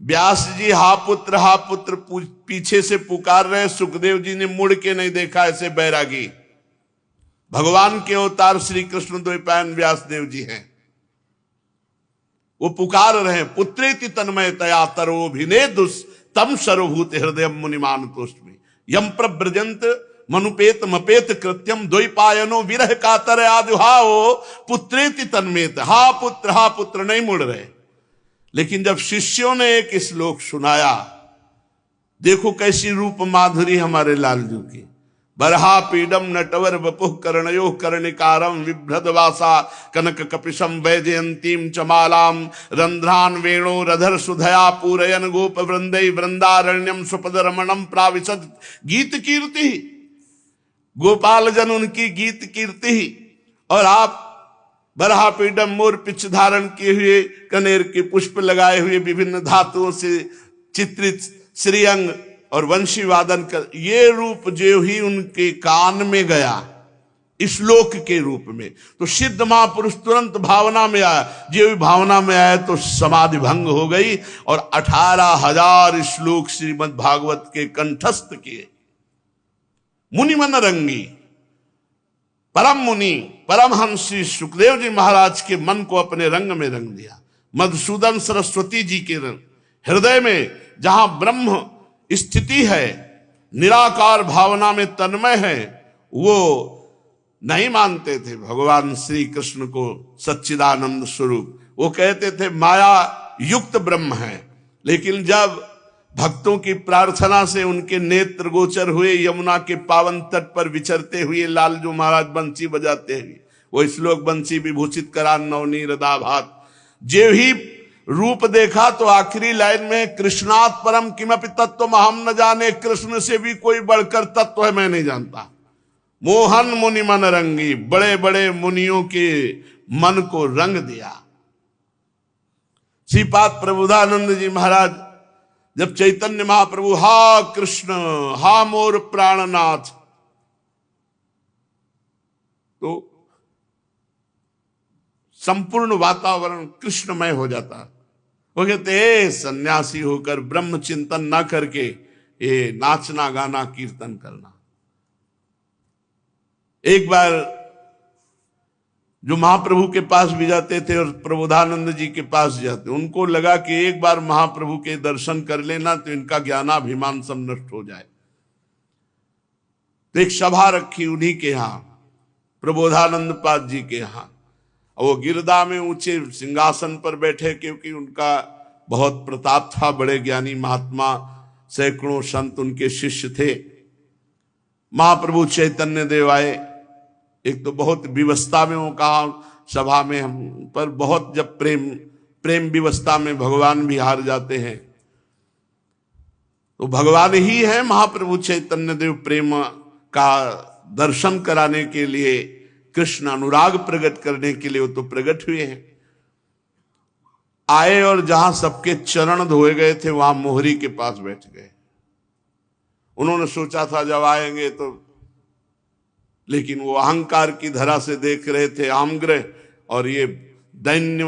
व्यास जी हा पुत्र पीछे से पुकार रहे, सुखदेव जी ने मुड़ के नहीं देखा, ऐसे बैरागी। भगवान के अवतार श्री कृष्ण द्वैपायन व्यास देव जी हैं, वो पुकार रहे पुत्रेति तन्मयतया तरोभिनेदुस तम सर्वभूत हृदय मुनिमान तोष्टमी यम प्रव्रजंत मनुपेत मपेत कृत्यम द्वैपायनो विरह कातर आजुहाओ पुत्रेति तन्मयत। हा पुत्र नहीं मुड़ रहे। लेकिन जब शिष्यों ने एक श्लोक सुनाया, देखो कैसी रूप माधुरी हमारे लालजू की। बरहा पीडम नटवर वपुः कर्णयो कर्णिकारम विभ्रदवासा कनक कपिशम वैजयंतीम चमालाम रंध्रान वेणो रधर सुधया पूरयन गोप वृंदै वृंदारण्यम सुपद रमणम प्राविशद गीत कीर्ति। गोपाल जन उनकी गीत कीर्ति। और आप बरहा पीडम मोर पिछ धारण किए हुए, कनेर के पुष्प लगाए हुए, विभिन्न धातुओं से चित्रित श्रीअंग और वंशी वादन कर, ये रूप जो ही उनके कान में गया श्लोक के रूप में, तो सिद्ध महापुरुष तुरंत भावना में आया। जो भी भावना में आया तो समाधि भंग हो गई, और 18,000 श्लोक श्रीमद् भागवत के कंठस्थ किए। मुनिमन रंगी परम मुनि परमहंस श्री सुखदेव जी महाराज के मन को अपने रंग में रंग दिया। मधुसूदन सरस्वती जी के हृदय में जहां ब्रह्म स्थिति है, निराकार भावना में तन्मय है, वो नहीं मानते थे भगवान श्री कृष्ण को सच्चिदानंद स्वरूप। वो कहते थे माया युक्त ब्रह्म है। लेकिन जब भक्तों की प्रार्थना से उनके नेत्र गोचर हुए, यमुना के पावन तट पर विचरते हुए लालजू महाराज बंसी बजाते हुए, वो श्लोक बंसी विभूषित करा नवनीरदाभात, जे ही रूप देखा तो आखिरी लाइन में कृष्णात् परम किमपि तत्व हम न जाने, कृष्ण से भी कोई बढ़कर तत्व है मैं नहीं जानता। मोहन मुनि मन रंगी, बड़े बड़े मुनियों के मन को रंग दिया। श्रीपाद प्रबोधानंद जी महाराज जब चैतन्य महाप्रभु हा कृष्ण हा मोर प्राणनाथ, तो संपूर्ण वातावरण कृष्णमय हो जाता। वो कहते सन्यासी होकर ब्रह्म चिंतन ना करके ये नाचना गाना कीर्तन करना। एक बार जो महाप्रभु के पास भी जाते थे और प्रबोधानंद जी के पास जाते, उनको लगा कि एक बार महाप्रभु के दर्शन कर लेना तो इनका ज्ञानाभिमान सब नष्ट हो जाए। तो एक सभा रखी उन्हीं के यहाँ, प्रबोधानंद पाद जी के यहाँ। वो गिरदा में ऊंचे सिंहासन पर बैठे, क्योंकि उनका बहुत प्रताप था, बड़े ज्ञानी महात्मा, सैकड़ों संत उनके शिष्य थे। महाप्रभु चैतन्य देव आए। एक तो बहुत विवस्था में वो कहा सभा में हम पर, बहुत जब प्रेम विवस्था में भगवान भी हार जाते हैं, तो भगवान ही है महाप्रभु चैतन्य देव। प्रेम का दर्शन कराने के लिए, कृष्ण अनुराग प्रकट करने के लिए वो तो प्रकट हुए हैं। आए और जहां सबके चरण धोए गए थे वहां मोहरी के पास बैठ गए। उन्होंने सोचा था जब आएंगे तो लेकिन वो अहंकार की धरा से देख रहे थे आमग्रह, और ये दैन्य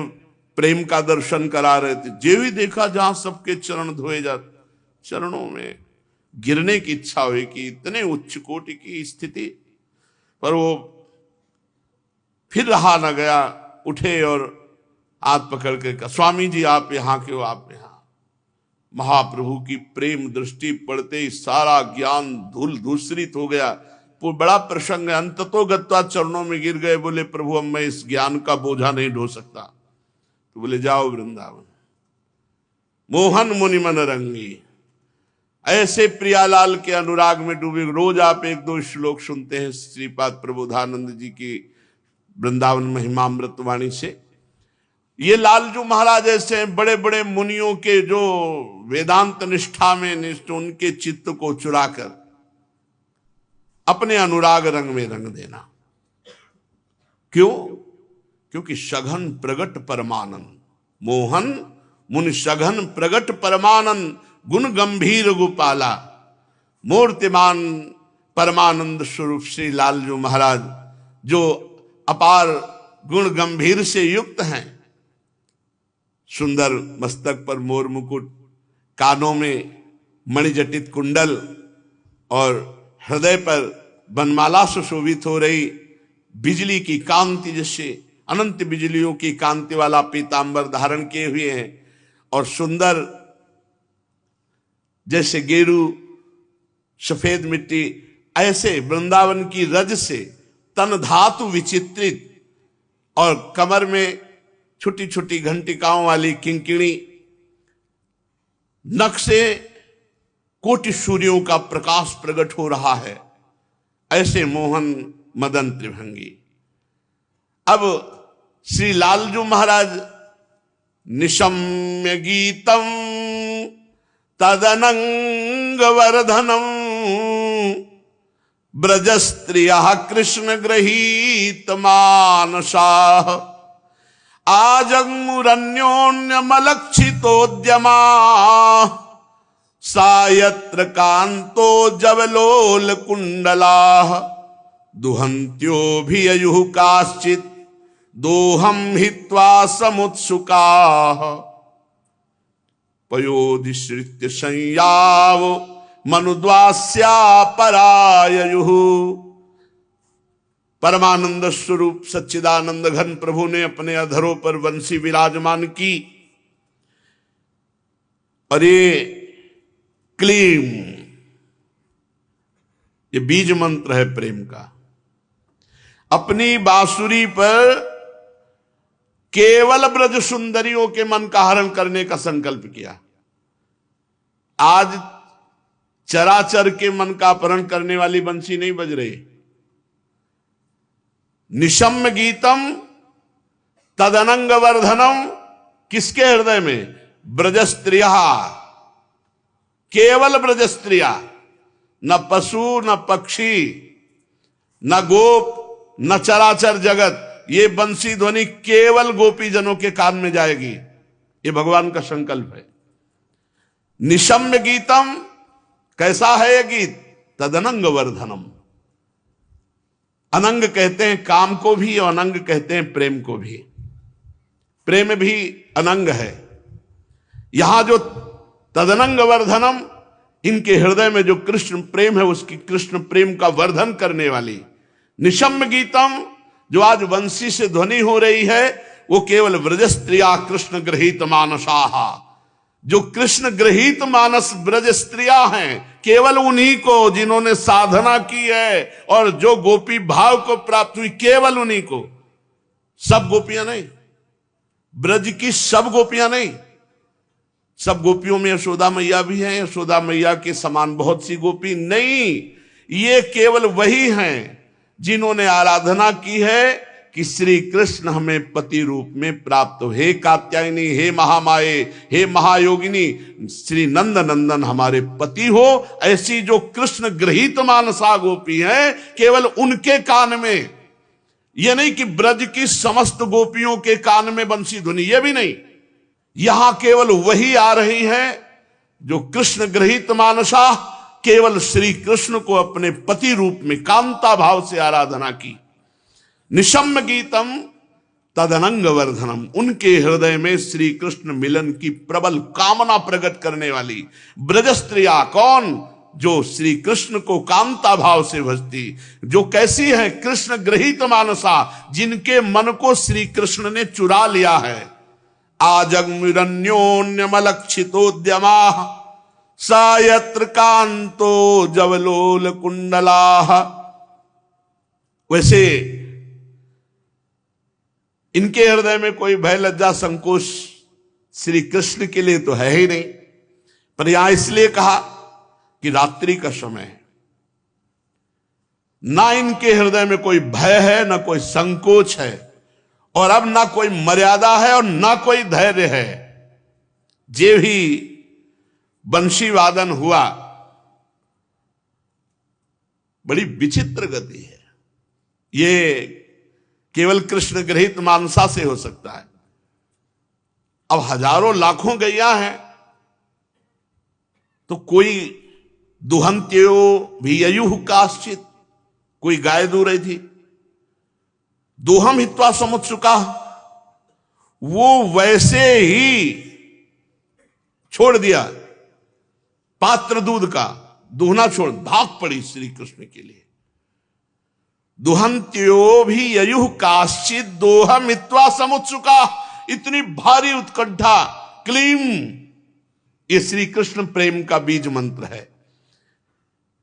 प्रेम का दर्शन करा रहे थे। जे भी देखा जहां सबके चरण धोए जाते, चरणों में गिरने की इच्छा हुई कि इतने उच्च कोटि की स्थिति, पर वो फिर रहा न गया, उठे और हाथ पकड़ के कहा, स्वामी जी आप यहां क्यों, आप यहां। महाप्रभु की प्रेम दृष्टि पड़ते ही सारा ज्ञान धूल धूसरित हो गया। वो बड़ा प्रसंग है। अंततो गत्वा चरणों में गिर गए, बोले प्रभु अब मैं इस ज्ञान का बोझा नहीं ढो सकता। तो बोले जाओ वृंदावन। मोहन मुनि मन रंगी, ऐसे प्रियालाल के अनुराग में डूबे। रोज आप एक दो श्लोक सुनते हैं श्रीपाद प्रबोधानंद जी की वृंदावन महिमामृत वाणी से। ये लालजू महाराज ऐसे बड़े बड़े मुनियों के जो वेदांत निष्ठा में निष्ठ, उनके चित्त को चुराकर अपने अनुराग रंग में रंग देना। क्यों? क्योंकि सघन प्रगट परमानंद, मोहन मुनि सघन प्रगट परमानंद, गुण गंभीर गोपाला। मूर्तिमान परमानंद स्वरूप श्री लालजू महाराज जो अपार गुण गंभीर से युक्त हैं। सुंदर मस्तक पर मोर मुकुट, कानों में मणिजटित कुंडल और हृदय पर बनमाला सुशोभित हो रही, बिजली की कांति जैसे अनंत बिजलियों की कांति वाला पीतांबर धारण किए हुए हैं, और सुंदर जैसे गेरू सफेद मिट्टी, ऐसे वृंदावन की रज से तन धातु विचित्रित, और कमर में छोटी छोटी घंटिकाओं वाली किंकिणी, नख से कोटि सूर्यों का प्रकाश प्रकट हो रहा है। ऐसे मोहन मदन त्रिभंगी। अब श्री लालजू महाराज निशम्य गीतम तदनंग वर्धनम ब्रज स्त्रिया कृष्ण गृहीत मानसाः आजग्मुरन्योन्यमलक्षितोद्यमा सायत्र कांतो जवलोल कुंडलाः दुहन्त्योऽभिययुः काश्चित् दोहं हित्वा समुत्सुकाः पयोधिश्रित्य संयाव मनुद्वास्या पराययुः। परमानंद स्वरूप सच्चिदानंद घन प्रभु ने अपने अधरों पर बंसी विराजमान की, और ये क्लीम, ये बीज मंत्र है प्रेम का। अपनी बांसुरी पर केवल ब्रज सुंदरियों के मन का हरण करने का संकल्प किया। आज चराचर के मन का अपहरण करने वाली बंसी नहीं बज रही। निशम्य गीतम तदनंग वर्धनम, किसके हृदय में? ब्रज स्त्रिया, केवल ब्रज स्त्रिया, न पशु न पक्षी न गोप न चराचर जगत। ये बंसी ध्वनि केवल गोपी जनों के कान में जाएगी। ये भगवान का संकल्प है। निशम्य गीतम, कैसा है ये गीत? तदनंग वर्धनम। अनंग कहते हैं काम को भी, और अनंग कहते हैं प्रेम को भी। प्रेम भी अनंग है। यहां जो तदनंग वर्धनम, इनके हृदय में जो कृष्ण प्रेम है, उसकी कृष्ण प्रेम का वर्धन करने वाली निशम्य गीतम, जो आज वंशी से ध्वनि हो रही है, वो केवल व्रज स्त्रिया कृष्ण गृहीत मानसाहा। जो कृष्ण गृहीत मानस ब्रज स्त्रियां हैं, केवल उन्हीं को जिन्होंने साधना की है और जो गोपी भाव को प्राप्त हुई, केवल उन्हीं को। सब गोपियां नहीं, ब्रज की सब गोपियां नहीं। सब गोपियों में यशोदा मैया भी हैं, यशोदा मैया के समान बहुत सी गोपी नहीं। ये केवल वही हैं जिन्होंने आराधना की है कि श्री कृष्ण हमें पति रूप में प्राप्त हो। हे कात्यायनी, हे महामाये, हे महायोगिनी, श्री नंद नंदन हमारे पति हो। ऐसी जो कृष्ण गृहीत मानसा गोपी है, केवल उनके कान में। यह नहीं कि ब्रज की समस्त गोपियों के कान में बंसी ध्वनि, यह भी नहीं। यहां केवल वही आ रही है जो कृष्ण गृहीत मानसा, केवल श्री कृष्ण को अपने पति रूप में कांता भाव से आराधना की। निशम्य गीतम तदनंग वर्धनम, उनके हृदय में श्री कृष्ण मिलन की प्रबल कामना प्रकट करने वाली ब्रज स्त्रियां कौन? जो श्री कृष्ण को कांता भाव से भजती, जो कैसी है? कृष्ण गृहीत मानसा, जिनके मन को श्री कृष्ण ने चुरा लिया है। आजग्मिरन्योन्यमलक्षितोद्यमा सा यत्र कांतो जवलोल कुंडला। वैसे इनके हृदय में कोई भय लज्जा संकोच श्री कृष्ण के लिए तो है ही नहीं, पर यहां इसलिए कहा कि रात्रि का समय है। ना इनके हृदय में कोई भय है, ना कोई संकोच है, और अब ना कोई मर्यादा है और ना कोई धैर्य है। जे भी बंशी वादन हुआ, बड़ी विचित्र गति है। ये केवल कृष्ण गृहीत मानसा से हो सकता है। अब हजारों लाखों गैया हैं, तो कोई दुहंत्यो भी ययुः काश्चित, कोई गाय दू रही थी, दोहम हित्वा समुत्सुका, वो वैसे ही छोड़ दिया पात्र दूध का, दूहना छोड़ भाग पड़ी श्री कृष्ण के लिए। दुहंत्यो भी ययुः काश्चित दोहम हित्वा समुत्सुका, इतनी भारी उत्कंठा, क्लीम, ये श्री कृष्ण प्रेम का बीज मंत्र है।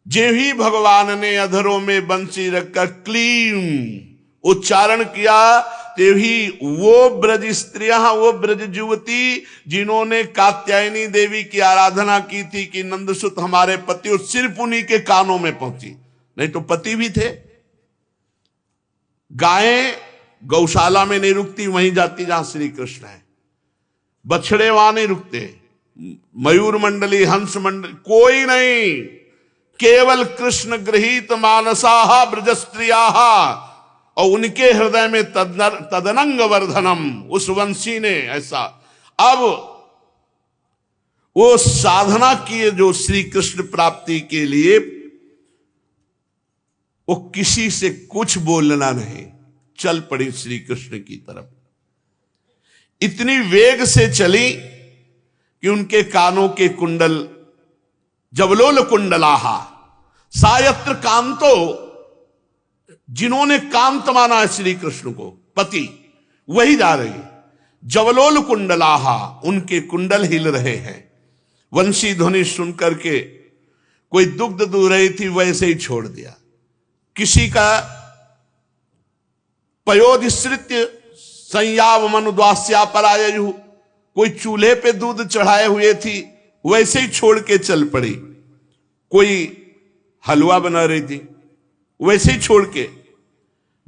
जे ही भगवान ने अधरों में बंसी रखकर क्लीम उच्चारण किया, ते ही वो ब्रज स्त्रियां, वो ब्रज युवती जिन्होंने कात्यायनी देवी की आराधना की थी कि नंदसुत हमारे पति, और सिर्फ उन्हीं के कानों में पहुंची, नहीं तो पति भी थे। गायें गौशाला में नहीं रुकती, वहीं जाती जहां श्री कृष्ण है। बछड़े वहां नहीं रुकते, मयूर मंडली, हंस मंडली, कोई नहीं, केवल कृष्ण गृहीत मानसाहा ब्रज स्त्रियाहा, और उनके हृदय में तदनंग वर्धनम, उस वंशी ने ऐसा। अब वो साधना किए जो श्री कृष्ण प्राप्ति के लिए, वो किसी से कुछ बोलना नहीं, चल पड़ी श्री कृष्ण की तरफ। इतनी वेग से चली कि उनके कानों के कुंडल जवलोल कुंडलाहा, सायत्र कांतो, जिन्होंने कांत माना है श्री कृष्ण को पति, वही जा रही। जवलोल कुंडलाहा, उनके कुंडल हिल रहे हैं। वंशी ध्वनि सुनकर के कोई दुग्ध दूह रही थी, वैसे ही छोड़ दिया। किसी का पयोधिश्रित्य संयाव मनुद्वास्या परायु, कोई चूल्हे पे दूध चढ़ाए हुए थी, वैसे ही छोड़ के चल पड़ी। कोई हलवा बना रही थी, वैसे ही छोड़ के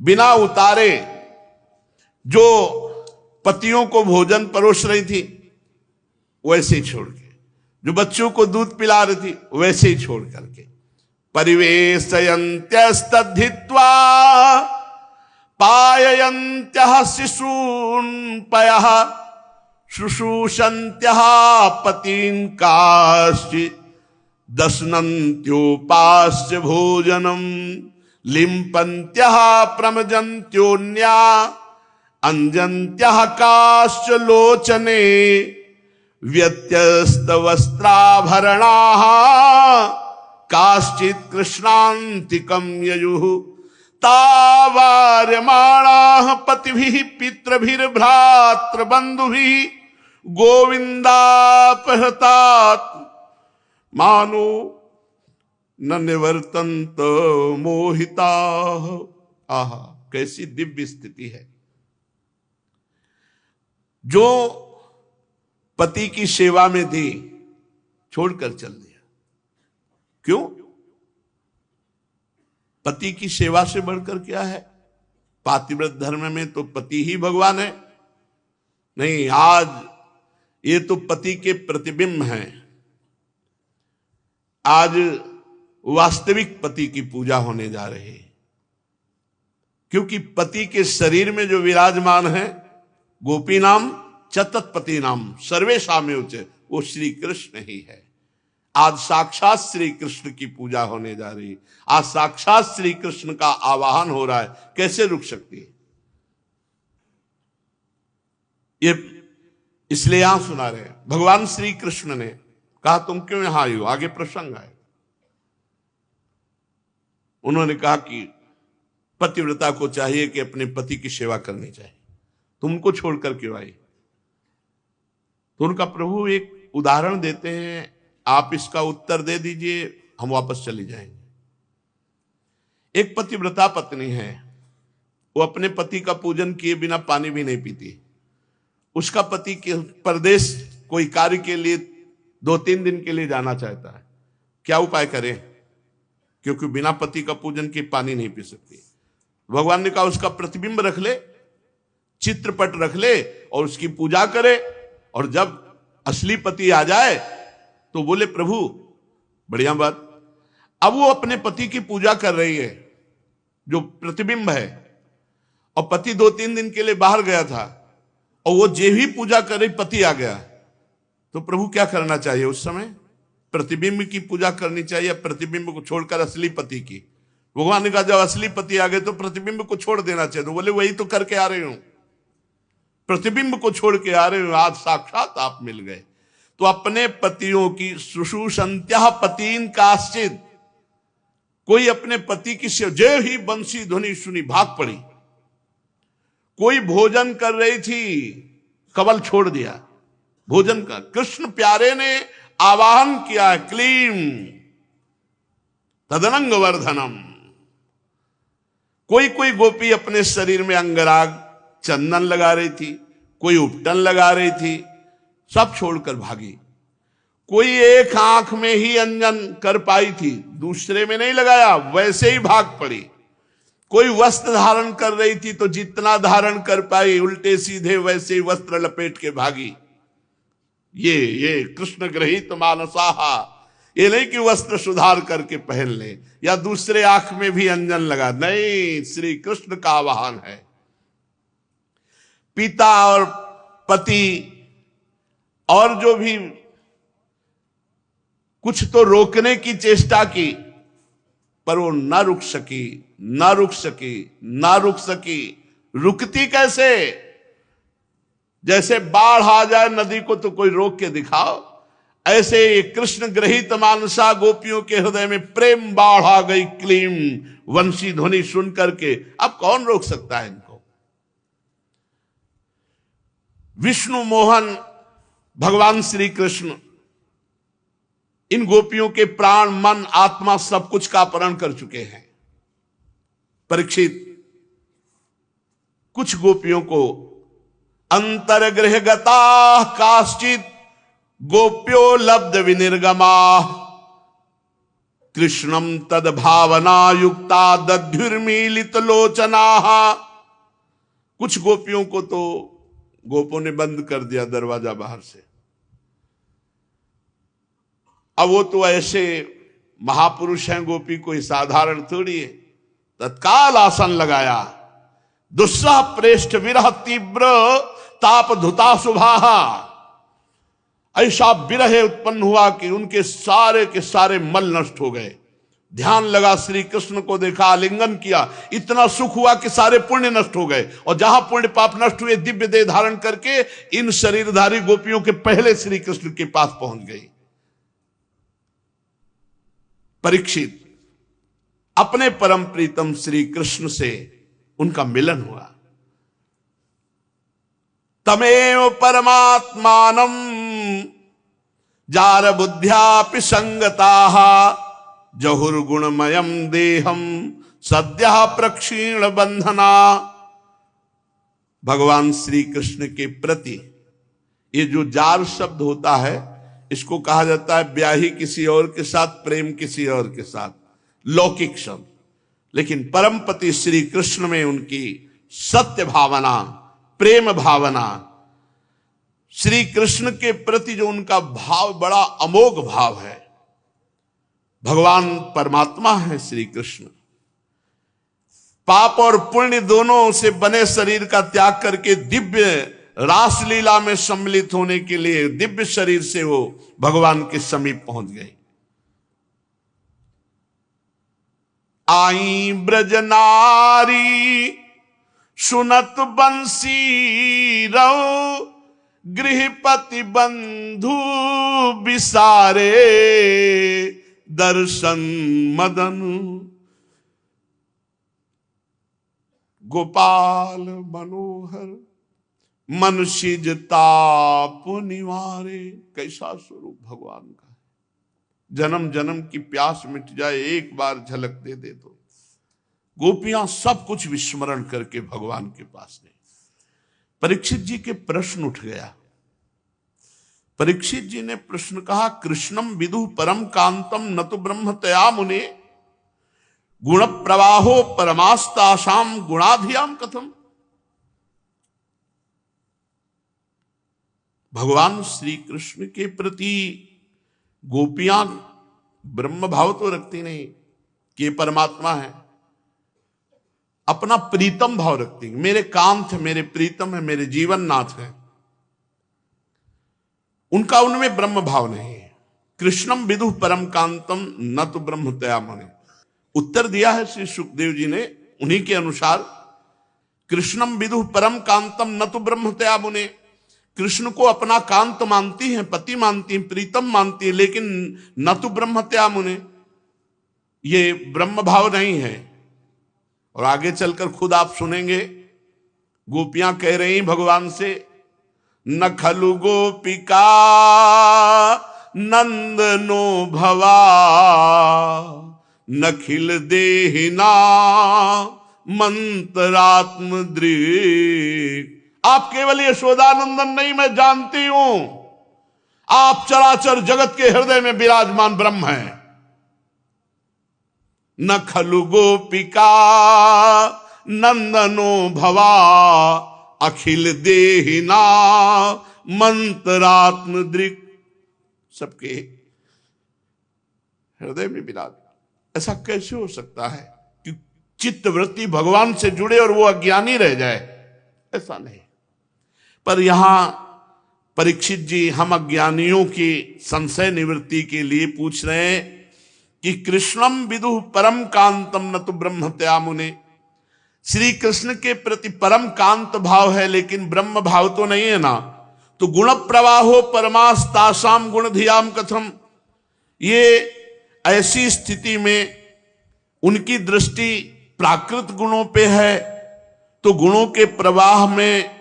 बिना उतारे जो पतियों को भोजन परोस रही थी, वैसे ही छोड़ के, जो बच्चों को दूध पिला रही थी, वैसे ही छोड़ करके। परिवेशयन्त्यस्तद्धित्वा पाययन्त्यः शिशून् पयः शुश्रूषन्त्यः पतीन् काश्चित् दशनन्त्योपास्य भोजनम् लिम्पन्त्यः प्रमजन्त्योन्या अंजन्त्यः काश्च लोचने व्यत्यस्तवस्त्राभरणाः काश्चित् कृष्णान्तिकं ययुः तावार्यमाणाः पतिभिः पितृभिर्भ्रातृबन्धुभिः गोविन्दापहृतात् मानो न निवर्तन्त मोहिताः। आहा, कैसी दिव्य स्थिति है। जो पति की सेवा में थी, छोड़कर चल दिया। क्यों? पति की सेवा से बढ़कर क्या है? पातिव्रत धर्म में तो पति ही भगवान है। नहीं, आज ये तो पति के प्रतिबिंब हैं। आज वास्तविक पति की पूजा होने जा रही है, क्योंकि पति के शरीर में जो विराजमान है, गोपी नाम चतत्पति नाम सर्वेशामेव च, वो श्री कृष्ण ही है। आज साक्षात श्री कृष्ण की पूजा होने जा रही है, आज साक्षात श्री कृष्ण का आवाहन हो रहा है, कैसे रुक सकती है? ये इसलिए यहां सुना रहे हैं। भगवान श्री कृष्ण ने कहा तुम क्यों यहां आई हो? आगे प्रसंग आए। उन्होंने कहा कि पतिव्रता को चाहिए कि अपने पति की सेवा करनी चाहिए, तुम उनको छोड़कर क्यों आई? तो उनका प्रभु एक उदाहरण देते हैं, आप इसका उत्तर दे दीजिए, हम वापस चले जाएंगे। एक पतिव्रता पत्नी है, वो अपने पति का पूजन किए बिना पानी भी नहीं पीती। उसका पति के परदेश कोई कार्य के लिए 2-3 दिन के लिए जाना चाहता है, क्या उपाय करे? क्योंकि बिना पति का पूजन के पानी नहीं पी सकती। भगवान ने कहा उसका प्रतिबिंब रख ले, चित्रपट रख ले और उसकी पूजा करे, और जब असली पति आ जाए तो बोले प्रभु बढ़िया बात। अब वो अपने पति की पूजा कर रही है जो प्रतिबिंब है, और पति 2-3 दिन के लिए बाहर गया था, और वो जे ही पूजा कर रही पति आ गया, तो प्रभु क्या करना चाहिए उस समय? प्रतिबिंब की पूजा करनी चाहिए, प्रतिबिंब को छोड़कर असली पति की। भगवान ने कहा जब असली पति आ गए तो प्रतिबिंब को छोड़ देना चाहिए। तो बोले वही तो करके आ रहे हूं, प्रतिबिंब को छोड़ के आ रहे हूं, आज साक्षात आप मिल गए। तो अपने पतियों की शुश्रूषन्त्यः पतीन काश्चित्, कोई अपने पति की जय ही बंसी ध्वनि सुनी भाग पड़ी। कोई भोजन कर रही थी, कवल छोड़ दिया भोजन का। कृष्ण प्यारे ने आवाहन किया क्लीम तदनंग वर्धनम। कोई कोई गोपी अपने शरीर में अंगराग चंदन लगा रही थी, कोई उपटन लगा रही थी, सब छोड़कर भागी। कोई एक आंख में ही अंजन कर पाई थी, दूसरे में नहीं लगाया, वैसे ही भाग पड़ी। कोई वस्त्र धारण कर रही थी तो जितना धारण कर पाई उल्टे सीधे वैसे ही वस्त्र लपेट के भागी। ये कृष्ण ग्रहित मानसाहा, ये नहीं कि वस्त्र सुधार करके पहन ले या दूसरे आंख में भी अंजन लगा, नहीं, श्री कृष्ण का आवाहन है। पिता और पति और जो भी कुछ तो रोकने की चेष्टा की, पर वो ना रुक सकी, ना रुक सकी, ना रुक सकी। रुकती कैसे? जैसे बाढ़ आ जाए नदी को तो कोई रोक के दिखाओ, ऐसे कृष्ण ग्रहित मानसा गोपियों के हृदय में प्रेम बाढ़ आ गई। क्लीम वंशी ध्वनि सुन करके अब कौन रोक सकता है इनको? विष्णु मोहन भगवान श्री कृष्ण इन गोपियों के प्राण मन आत्मा सब कुछ का अपहरण कर चुके हैं। परीक्षित कुछ गोपियों को अंतर्गृहगता काश्चित गोप्यो लब्ध विनिर्गमा कृष्णम तद भावना युक्ता दध्युर्मीलित लोचना। कुछ गोपियों को तो गोपों ने बंद कर दिया दरवाजा बाहर से। अब वो तो ऐसे महापुरुष हैं, गोपी कोई साधारण थोड़ी है। तत्काल आसन लगाया, दुस्सह प्रेष्ठ विरह तीव्र ताप धुता सुभाहा। ऐसा विरह उत्पन्न हुआ कि उनके सारे के सारे मल नष्ट हो गए। ध्यान लगा, श्री कृष्ण को देखा, आलिंगन किया, इतना सुख हुआ कि सारे पुण्य नष्ट हो गए। और जहां पुण्य पाप नष्ट हुए, दिव्य देह धारण करके इन शरीरधारी गोपियों के पहले श्री कृष्ण के पास पहुंच गई। परीक्षित अपने परम प्रीतम श्री कृष्ण से उनका मिलन हुआ। तमेव परमात्मानम जार बुद्ध्यापि संगताः जहुर्गुणमयम देहम सद्य प्रक्षीण बंधना। भगवान श्री कृष्ण के प्रति ये जो जार शब्द होता है, इसको कहा जाता है ब्याही किसी और के साथ, प्रेम किसी और के साथ, लौकिक शब्द। लेकिन परमपति श्री कृष्ण में उनकी सत्य भावना, प्रेम भावना, श्री कृष्ण के प्रति जो उनका भाव बड़ा अमोघ भाव है। भगवान परमात्मा है श्री कृष्ण। पाप और पुण्य दोनों से बने शरीर का त्याग करके दिव्य रासलीला में सम्मिलित होने के लिए दिव्य शरीर से वो भगवान के समीप पहुंच गए। आई ब्रजनारी सुनत बंसी रहो, गृहपति बंधु बिसारे दर्शन मदन। गोपाल मनोहर मन सिज ताप निवारे। कैसा स्वरूप भगवान का है, जन्म जन्म की प्यास मिट जाए, एक बार झलक दे दे तो गोपियां सब कुछ विस्मरण करके भगवान के पास गए। परीक्षित जी के प्रश्न उठ गया। परीक्षित जी ने प्रश्न कहा, कृष्णम विदु परम कांतम न तो ब्रह्म तया मुने, गुण प्रवाहो परमास्तासाम गुणाधियाम कथम। भगवान श्री कृष्ण के प्रति गोपियां ब्रह्म भाव तो रखती नहीं कि परमात्मा है, अपना प्रीतम भाव रखती है। मेरे कांत है, मेरे प्रीतम है, मेरे जीवन नाथ है, उनका उनमें ब्रह्म भाव नहीं है। कृष्णम विदु परम कांतम न तो ब्रह्म तया मुने। उत्तर दिया है श्री सुखदेव जी ने उन्हीं के अनुसार, कृष्णम विदु परम कांतम न तो ब्रह्म तया मुने। कृष्ण को अपना कांत मानती हैं, पति मानती हैं, प्रीतम मानती हैं, लेकिन न तो ब्रह्म तया मुने, ये ब्रह्म भाव नहीं है। और आगे चलकर खुद आप सुनेंगे, गोपियां कह रही भगवान से, न खलु गोपिका नंदनो भवा, नखिल देहिना मंत्रात्म दृक्। आप केवल यशोदानंदन नहीं, मैं जानती हूं आप चराचर जगत के हृदय में विराजमान ब्रह्म हैं। न खलु गोपिका नंदनो भवा, अखिल देहिना मंत्रात्म दृक्। सबके हृदय में विराज। ऐसा कैसे हो सकता है कि चित्तवृत्ति भगवान से जुड़े और वो अज्ञानी रह जाए? ऐसा नहीं। पर यहां परीक्षित जी हम अज्ञानियों की संशय निवृत्ति के लिए पूछ रहे हैं कि कृष्णम विदु परम कांतम न तो ब्रह्म तया मुने। श्री कृष्ण के प्रति परम कांत भाव है, लेकिन ब्रह्म भाव तो नहीं है ना। तो गुण प्रवाहो परमास्तासाम गुणधियाम कथम। ये ऐसी स्थिति में उनकी दृष्टि प्राकृत गुणों पे है, तो गुणों के प्रवाह में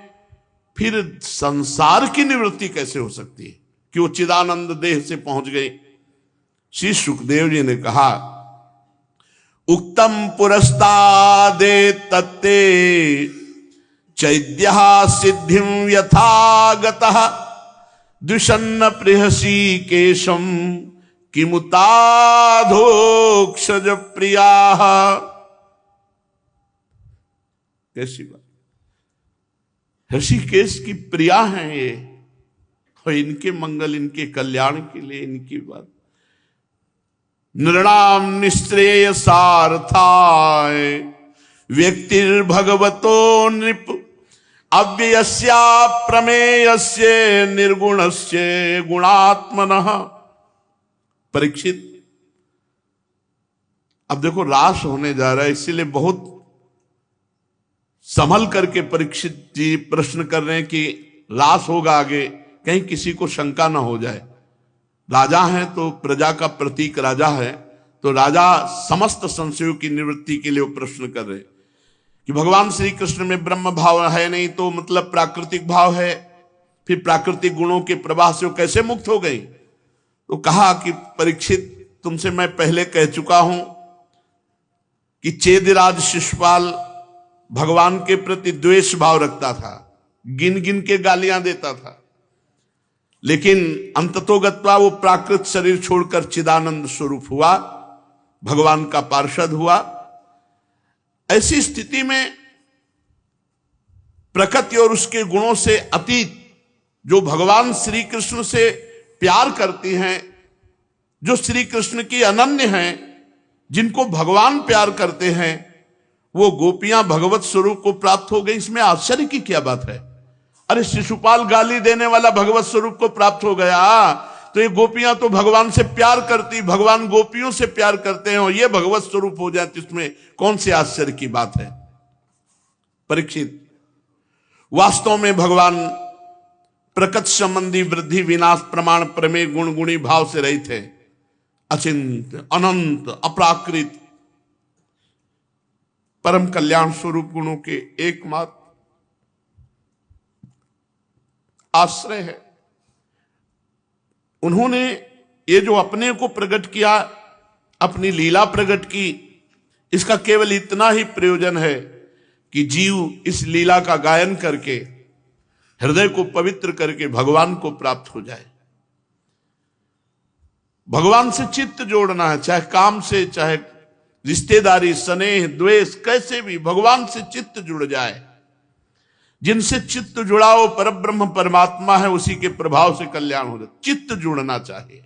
फिर संसार की निवृत्ति कैसे हो सकती है कि वो चिदानंद देह से पहुंच गई। श्री सुखदेव जी ने कहा, उक्तम पुरस्तादे तत्ते चैद्यः सिद्धिं यथागतः, द्विषन्न प्रियसी केशम किमुताधोक्षज प्रियाः। कैसी बात, ऋषिकेश की प्रिया हैं ये, और इनके मंगल, इनके कल्याण के लिए इनकी बात। नृणाम निश्रेय सार्थाय व्यक्तिर्भगवतो नृप, अव्ययस्या प्रमेयस्य निर्गुणस्य गुणात्मनः। परीक्षित, अब देखो रास होने जा रहा है, इसीलिए बहुत संभल करके परीक्षित जी प्रश्न कर रहे हैं कि रास होगा आगे, कहीं किसी को शंका ना हो जाए। राजा है तो प्रजा का प्रतीक राजा है, तो राजा समस्त संशयों की निवृत्ति के लिए वो प्रश्न कर रहे कि भगवान श्री कृष्ण में ब्रह्म भाव है नहीं, तो मतलब प्राकृतिक भाव है, फिर प्राकृतिक गुणों के प्रवाह से वो कैसे मुक्त हो गई? तो कहा कि परीक्षित, तुमसे मैं पहले कह चुका हूं कि चेदिराज शिशुपाल भगवान के प्रति द्वेष भाव रखता था, गिन गिन के गालियां देता था, लेकिन अंततोगत्वा वो प्राकृत शरीर छोड़कर चिदानंद स्वरूप हुआ, भगवान का पार्षद हुआ। ऐसी स्थिति में प्रकृति और उसके गुणों से अतीत जो भगवान श्री कृष्ण से प्यार करती हैं, जो श्री कृष्ण की अनन्य हैं, जिनको भगवान प्यार करते हैं, वो गोपियां भगवत स्वरूप को प्राप्त हो गई। इसमें आश्चर्य की क्या बात है? अरे शिशुपाल गाली देने वाला भगवत स्वरूप को प्राप्त हो गया, तो ये गोपियां तो भगवान से प्यार करती, भगवान गोपियों से प्यार करते हैं और ये भगवत स्वरूप हो जाए तो इसमें कौन से आश्चर्य की बात है। परीक्षित, वास्तव में भगवान प्रकृति संबंधी वृद्धि विनाश प्रमाण प्रमेय गुण गुणी भाव से रहित है, अचिंत अनंत अपराकृत परम कल्याण स्वरूप गुणों के एकमात्र आश्रय है। उन्होंने ये जो अपने को प्रकट किया, अपनी लीला प्रकट की, इसका केवल इतना ही प्रयोजन है कि जीव इस लीला का गायन करके हृदय को पवित्र करके भगवान को प्राप्त हो जाए। भगवान से चित्त जोड़ना है, चाहे काम से, चाहे रिश्तेदारी, स्नेह, द्वेष, कैसे भी भगवान से चित्त जुड़ जाए। जिनसे चित्त जुड़ाओ परब्रह्म परमात्मा है, उसी के प्रभाव से कल्याण हो जाए। चित्त जुड़ना चाहिए।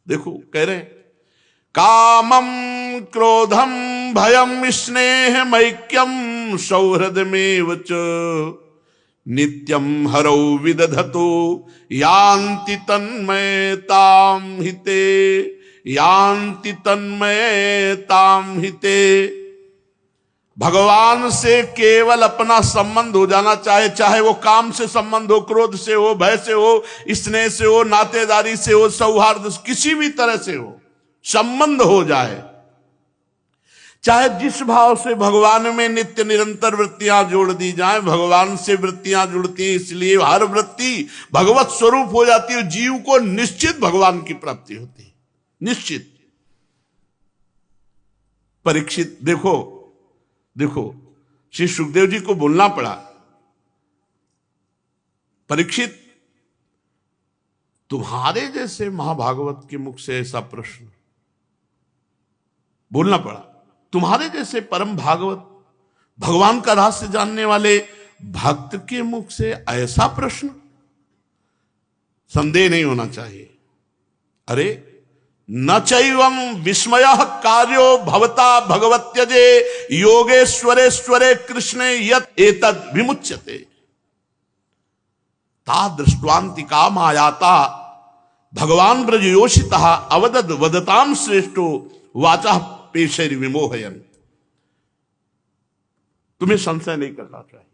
देखो कह रहे कामम क्रोधम भयम स्नेह मैक्यम सौहृदमेव च नित्यम हरौ विदधतो यान्ति तन्मयताम हिते, यान्ति तन्मयताम हिते। भगवान से केवल अपना संबंध हो जाना चाहे, चाहे वो काम से संबंध हो, क्रोध से हो, भय से हो, स्नेह से हो, नातेदारी से हो, सौहार्द, किसी भी तरह से हो, संबंध हो जाए। चाहे जिस भाव से भगवान में नित्य निरंतर वृत्तियां जोड़ दी जाएं, भगवान से वृत्तियां जुड़ती हैं, इसलिए हर वृत्ति भगवत स्वरूप हो जाती है। जीव को निश्चित भगवान की प्राप्ति होती है, निश्चित। परीक्षित देखो देखो, श्री सुखदेव जी को बोलना पड़ा, परीक्षित तुम्हारे जैसे महाभागवत के मुख से ऐसा प्रश्न बोलना पड़ा, तुम्हारे जैसे परम भागवत भगवान का रहस्य जानने वाले भक्त के मुख से ऐसा प्रश्न, संदेह नहीं होना चाहिए। अरे न चैवं विस्मयः कार्यो भवता भगवत्यजे योगेश्वरेश्वरे कृष्णे यत् एतद् विमुच्यते ता दृष्ट्वान्तिका मायाता भगवान ब्रजयोषितः अवदद् वदतां श्रेष्ठो वाचः पेशैर् विमोहयन्। तुम्हें संशय नहीं करना चाहिए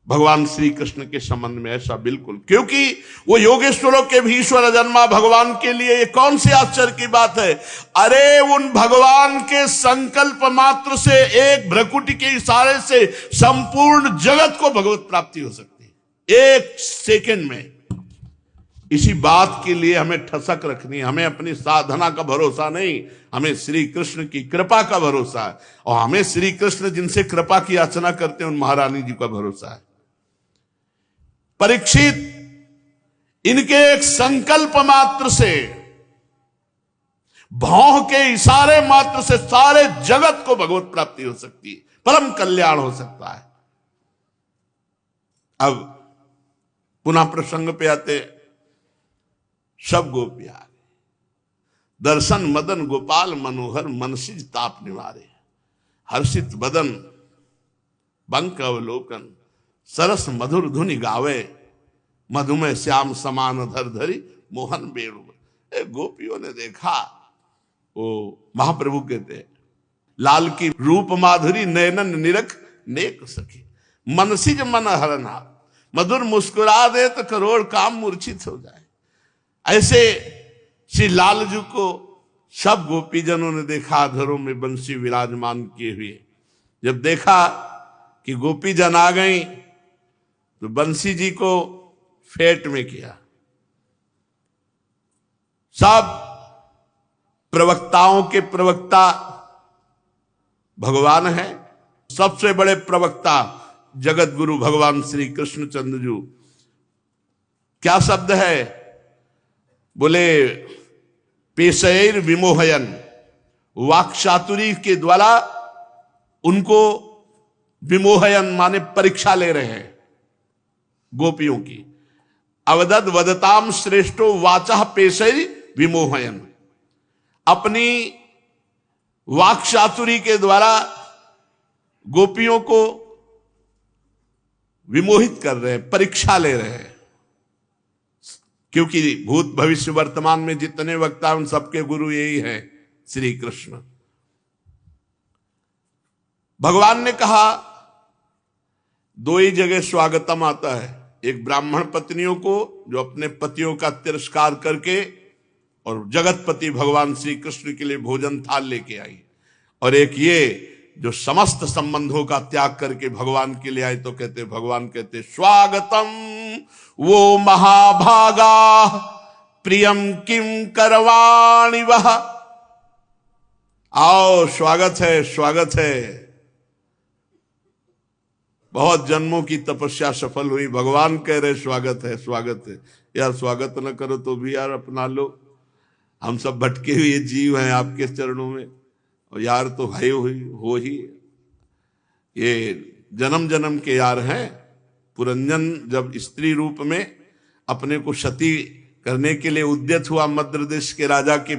भगवान श्री कृष्ण के संबंध में, ऐसा बिल्कुल, क्योंकि वो योगेश्वरों के भी ईश्वर जन्मा भगवान के लिए ये कौन सी आश्चर्य की बात है। अरे उन भगवान के संकल्प मात्र से, एक भ्रकुटी के इशारे से संपूर्ण जगत को भगवत प्राप्ति हो सकती है, एक सेकंड में। इसी बात के लिए हमें ठसक रखनी है। हमें अपनी साधना का भरोसा नहीं, हमें श्री कृष्ण की कृपा का भरोसा है। और हमें श्री कृष्ण जिनसे कृपा की याचना करते हैं उन महारानी जी का भरोसा है। परीक्षित, इनके एक संकल्प मात्र से, भौं के इशारे मात्र से सारे जगत को भगवत प्राप्ति हो सकती है, परम कल्याण हो सकता है। अब पुनः प्रसंग पे आते, सब गोपियां दर्शन मदन गोपाल मनोहर मनसिज ताप निवारे, हर्षित बदन बंक अवलोकन सरस मधुर धुनि गावे, मधुमय श्याम समान धर धरी मोहन बेणु। गोपियों ने देखा, वो महाप्रभु कहते लाल की रूप माधुरी नयनन निरख नेक सखी, मनसिज मन हरना, मधुर मुस्कुरा दे तो करोड़ काम मूर्छित हो जाए। ऐसे श्री लाल जी को सब गोपीजनों ने देखा अधरों में बंसी विराजमान किए हुए। जब देखा कि गोपीजन आ गई तो बंसी जी को फेट में किया। सब प्रवक्ताओं के प्रवक्ता भगवान है, सबसे बड़े प्रवक्ता जगत गुरु भगवान श्री कृष्णचंद्र जी। क्या शब्द है? बोले पेशैर विमोहयन, वाक्चातुरी के द्वारा उनको विमोहयन माने परीक्षा ले रहे हैं गोपियों की। अवदद वदताम श्रेष्ठो वाचा पेशैर विमोहयन, अपनी वाक्चातुरी के द्वारा गोपियों को विमोहित कर रहे हैं, परीक्षा ले रहे हैं। क्योंकि भूत भविष्य वर्तमान में जितने वक्ता उन सबके गुरु यही हैं, श्री कृष्ण। भगवान ने कहा दो ही जगह स्वागतम आता है, एक ब्राह्मण पत्नियों को जो अपने पतियों का तिरस्कार करके और जगतपति भगवान श्री कृष्ण के लिए भोजन थाल लेके आई, और एक ये जो समस्त संबंधों का त्याग करके भगवान के लिए आए। तो कहते भगवान कहते स्वागतम वो महाभागा प्रियम किम करवाणि वह। आओ, स्वागत है, स्वागत है। बहुत जन्मों की तपस्या सफल हुई, भगवान कह रहे स्वागत है, स्वागत है। यार स्वागत न करो तो भी यार अपना लो, हम सब भटके हुए जीव हैं आपके चरणों में, और यार तो है हो ही, ये जन्म जन्म के यार हैं। पुरंजन जब स्त्री रूप में अपने को सती करने के लिए उद्यत हुआ मद्र देश के राजा के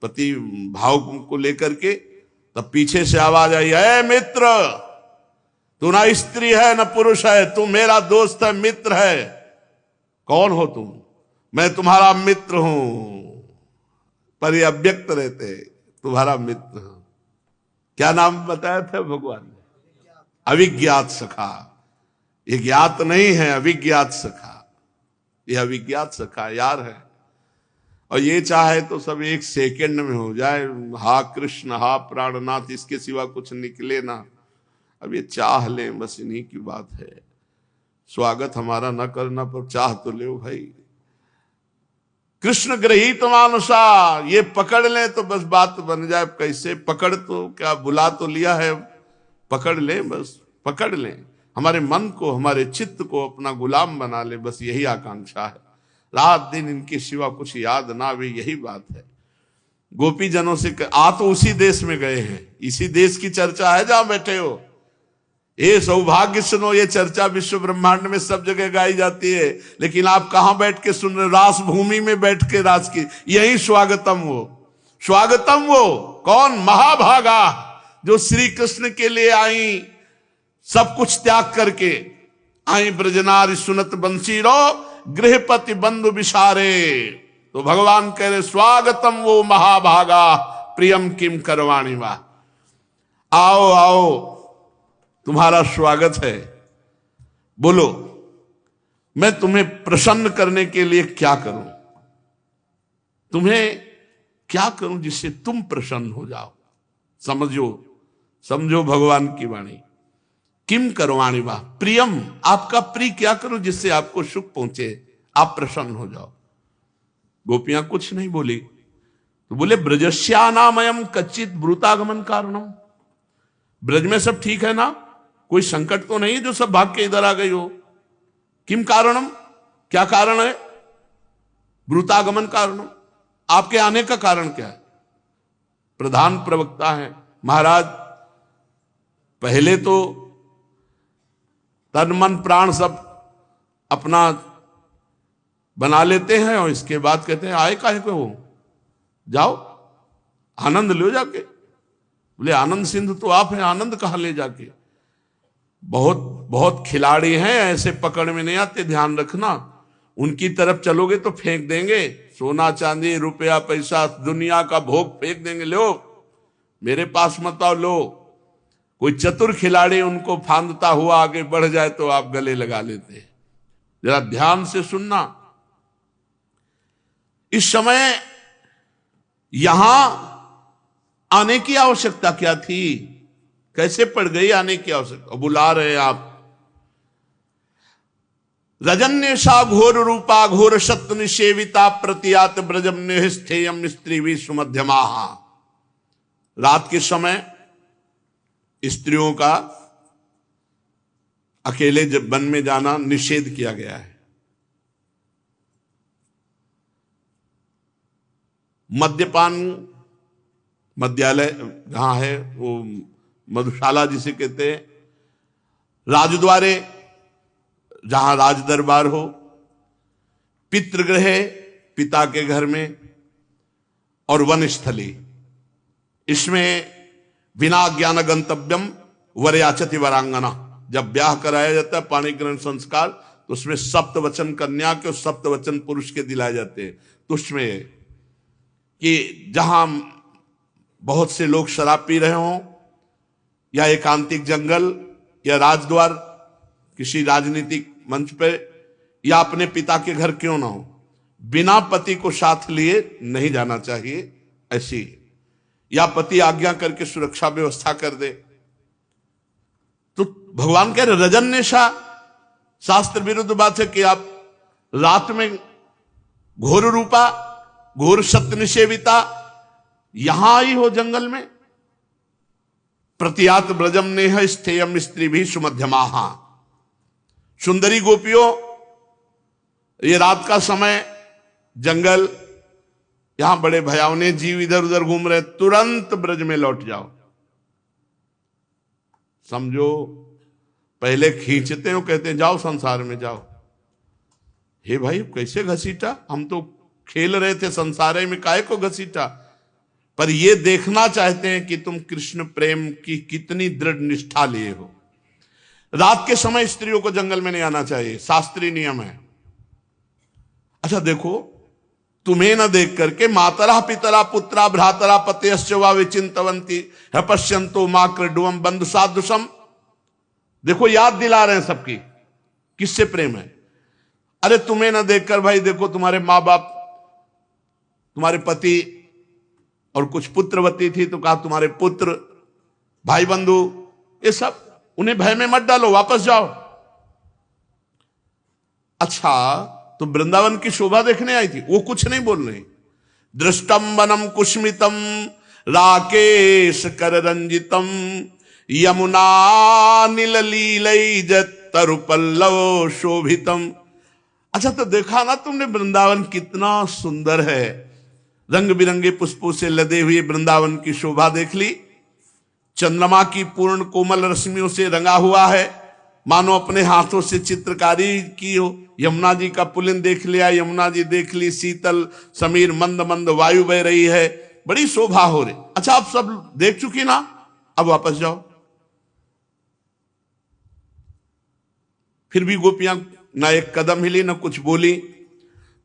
पति भाव को लेकर के, तब पीछे से आवाज आई, है मित्र, तू ना स्त्री है ना पुरुष है, तू मेरा दोस्त है, मित्र है। कौन हो तुम? मैं तुम्हारा मित्र हूं, पर ये अव्यक्त रहते, तुम्हारा मित्र हूं। क्या नाम बताया था भगवान ने? अविज्ञात सखा। ये ज्ञात नहीं है, अविज्ञात सखा। ये अविज्ञात सखा यार है, और ये चाहे तो सब एक सेकंड में हो जाए। हा कृष्ण, हा प्राणनाथ, इसके सिवा कुछ निकले ना। अब ये चाह ले, बस इन्हीं की बात है। स्वागत हमारा न करना पर चाह तो ले भाई। कृष्ण ग्रहीत मानुषा, ये पकड़ ले तो बस बात बन जाए। कैसे पकड़? तो क्या बुला तो लिया है, पकड़ ले, बस पकड़ ले। हमारे मन को, हमारे चित्त को अपना गुलाम बना ले, बस यही आकांक्षा है। रात दिन इनके सिवा कुछ याद ना आवे, यही बात है। गोपी जनों से आ तो उसी देश में गए हैं, इसी देश की चर्चा है जहां बैठे हो। ये सौभाग्य सुनो, ये चर्चा विश्व ब्रह्मांड में सब जगह गाई जाती है, लेकिन आप कहां बैठ के सुन रहे? रास भूमि में बैठ के रास की। यही स्वागतम वो, स्वागतम वो कौन? महाभागा, जो श्री कृष्ण के लिए आई, सब कुछ त्याग करके आई। ब्रजनारी सुनत बंसी रो, गृहपति बंधु विसारे। तो भगवान कह रहे स्वागतम वो महाभागा प्रियम किम करवाणि वा। आओ आओ, तुम्हारा स्वागत है। बोलो, मैं तुम्हें प्रसन्न करने के लिए क्या करूं? तुम्हें क्या करूं जिससे तुम प्रसन्न हो जाओ? समझो, समझो भगवान की वाणी। किम करवाणि वा प्रियम, आपका प्रिय क्या करूं जिससे आपको सुख पहुंचे, आप प्रसन्न हो जाओ। गोपियां कुछ नहीं बोली, तो बोले ब्रजस्यानामयम कच्चित ब्रूतागमन कारणम। ब्रज में सब ठीक है ना, कोई संकट तो नहीं जो सब भाग के इधर आ गई हो? किम कारणम, क्या कारण है? ब्रूतागमन कारणम, आपके आने का कारण क्या है? प्रधान प्रवक्ता है महाराज, पहले तो तन मन प्राण सब अपना बना लेते हैं, और इसके बाद कहते हैं आए काहे को हो, जाओ आनंद लो जाके। बोले आनंद सिंधु तो आप हैं, आनंद कहां ले जाके? बहुत बहुत खिलाड़ी हैं, ऐसे पकड़ में नहीं आते, ध्यान रखना। उनकी तरफ चलोगे तो फेंक देंगे, सोना चांदी रुपया पैसा दुनिया का भोग फेंक देंगे। लो मेरे पास मत आओ, लो। कोई चतुर खिलाड़ी उनको फांदता हुआ आगे बढ़ जाए तो आप गले लगा लेते हैं। जरा ध्यान से सुनना। इस समय यहां आने की आवश्यकता क्या थी? कैसे पड़ गई आने की आवश्यकता? बुला रहे आप। रजन्यषा घोर रूपा घोर सत्य निषेविता प्रतियात ब्रजम निस्थेयम स्त्री भी सुमध्यमा। रात के समय स्त्रियों का अकेले जब वन में जाना निषेध किया गया है। मद्यपान, मद्यालय जहां है वो मधुशाला जिसे कहते हैं, राजद्वारे जहां राज दरबार हो, पितृगृह पिता के घर में, और वनस्थली, इसमें बिना ज्ञान गंतव्यम वरयाचति वरांगना। जब ब्याह कराया जाता है पाणी ग्रहण संस्कार, तो उसमें सप्तवचन कन्या के और सप्तवचन पुरुष के दिलाए जाते हैं। तो उसमें कि जहां बहुत से लोग शराब पी रहे हों, या एकांतिक जंगल, या राजद्वार किसी राजनीतिक मंच पे, या अपने पिता के घर क्यों ना हो, बिना पति को साथ लिए नहीं जाना चाहिए ऐसी, या पति आज्ञा करके सुरक्षा व्यवस्था कर दे। तो भगवान कह रहे रजन नेशा, शास्त्र विरुद्ध बात है कि आप रात में घोर रूपा, घोर सत्य निषेविता यहां आई हो जंगल में। प्रतियात ब्रजम नेह स्थेयम स्त्री भी सुमध्यमाहा। सुंदरी गोपियों, ये रात का समय, जंगल, यहां बड़े भयावने जीव इधर उधर घूम रहे, तुरंत ब्रज में लौट जाओ। समझो पहले खींचते हो, कहते हैं जाओ संसार में जाओ। हे भाई कैसे घसीटा, हम तो खेल रहे थे संसार में, काहे को घसीटा। पर ये देखना चाहते हैं कि तुम कृष्ण प्रेम की कितनी दृढ़ निष्ठा लिए हो। रात के समय स्त्रियों को जंगल में नहीं आना चाहिए, शास्त्रीय नियम है। अच्छा देखो, तुम्हें न देख करके मातरा पितरा पुत्रा भ्रातरा पतेश्च वा विचिंतवंती है पश्यंतो मां क्रीडुवम बंधु सादृशम। देखो याद दिला रहे हैं सबकी किससे प्रेम है। अरे तुम्हें न देखकर भाई, देखो तुम्हारे मां बाप, तुम्हारे पति और कुछ पुत्रवती थी तो कहा तुम्हारे पुत्र, भाई बंधु, ये सब, उन्हें भय में मत डालो, वापस जाओ। अच्छा तो वृंदावन की शोभा देखने आई थी, वो कुछ नहीं बोल रही। दृष्टम वनम कुस्मितम राकेश कर रंजितम यमुना नील लीलैज तरु पल्लव शोभितम। अच्छा तो देखा ना तुमने वृंदावन कितना सुंदर है, रंग बिरंगे पुष्पों से लदे हुए वृंदावन की शोभा देख ली। चंद्रमा की पूर्ण कोमल रश्मियों से रंगा हुआ है, मानो अपने हाथों से चित्रकारी की हो। यमुना जी का पुलिन देख लिया, यमुना जी देख ली, शीतल समीर मंद मंद वायु बह रही है, बड़ी शोभा हो रही। अच्छा आप सब देख चुकी ना, अब वापस जाओ। फिर भी गोपियां ना एक कदम हिली ना कुछ बोली।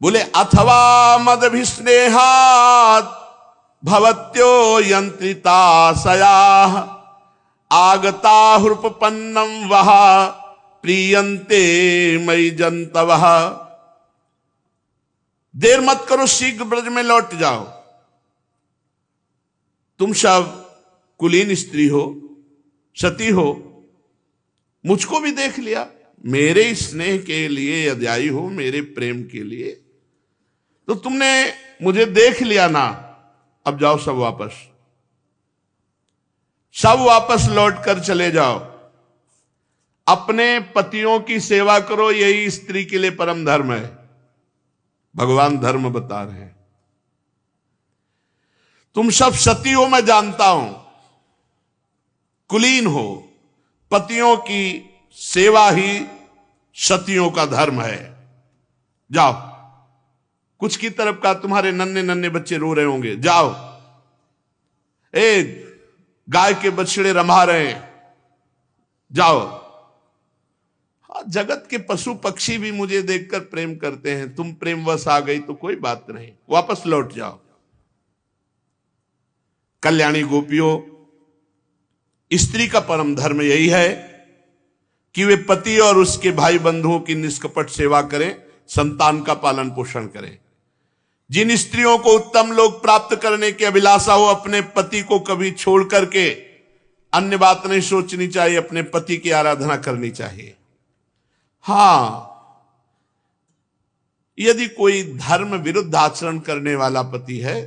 बोले अथवा मद भी स्नेहात भवत्यो यंत्रिता सया आगता हृपन्नम वहा प्रियंते मई जंतवः। देर मत करो, शीघ्र ब्रज में लौट जाओ। तुम सब कुलीन स्त्री हो, सती हो, मुझको भी देख लिया, मेरे स्नेह के लिए अध्यायी हो, मेरे प्रेम के लिए, तो तुमने मुझे देख लिया ना, अब जाओ सब वापस, सब वापस लौट कर चले जाओ। अपने पतियों की सेवा करो, यही स्त्री के लिए परम धर्म है। भगवान धर्म बता रहे हैं। तुम सब सती हो, मैं जानता हूं, कुलीन हो, पतियों की सेवा ही सतियों का धर्म है। जाओ, कुछ की तरफ का तुम्हारे नन्हे नन्हे बच्चे रो रहे होंगे, जाओ। गाय के बछड़े रमा रहे हैं, जाओ। जगत के पशु पक्षी भी मुझे देखकर प्रेम करते हैं, तुम प्रेमवश आ गई तो कोई बात नहीं, वापस लौट जाओ। कल्याणी गोपियों, स्त्री का परम धर्म यही है कि वे पति और उसके भाई बंधुओं की निष्कपट सेवा करें, संतान का पालन पोषण करें। जिन स्त्रियों को उत्तम लोक प्राप्त करने की अभिलाषा हो, अपने पति को कभी छोड़ करके अन्य बात नहीं सोचनी चाहिए, अपने पति की आराधना करनी चाहिए। हां, यदि कोई धर्म विरुद्ध आचरण करने वाला पति है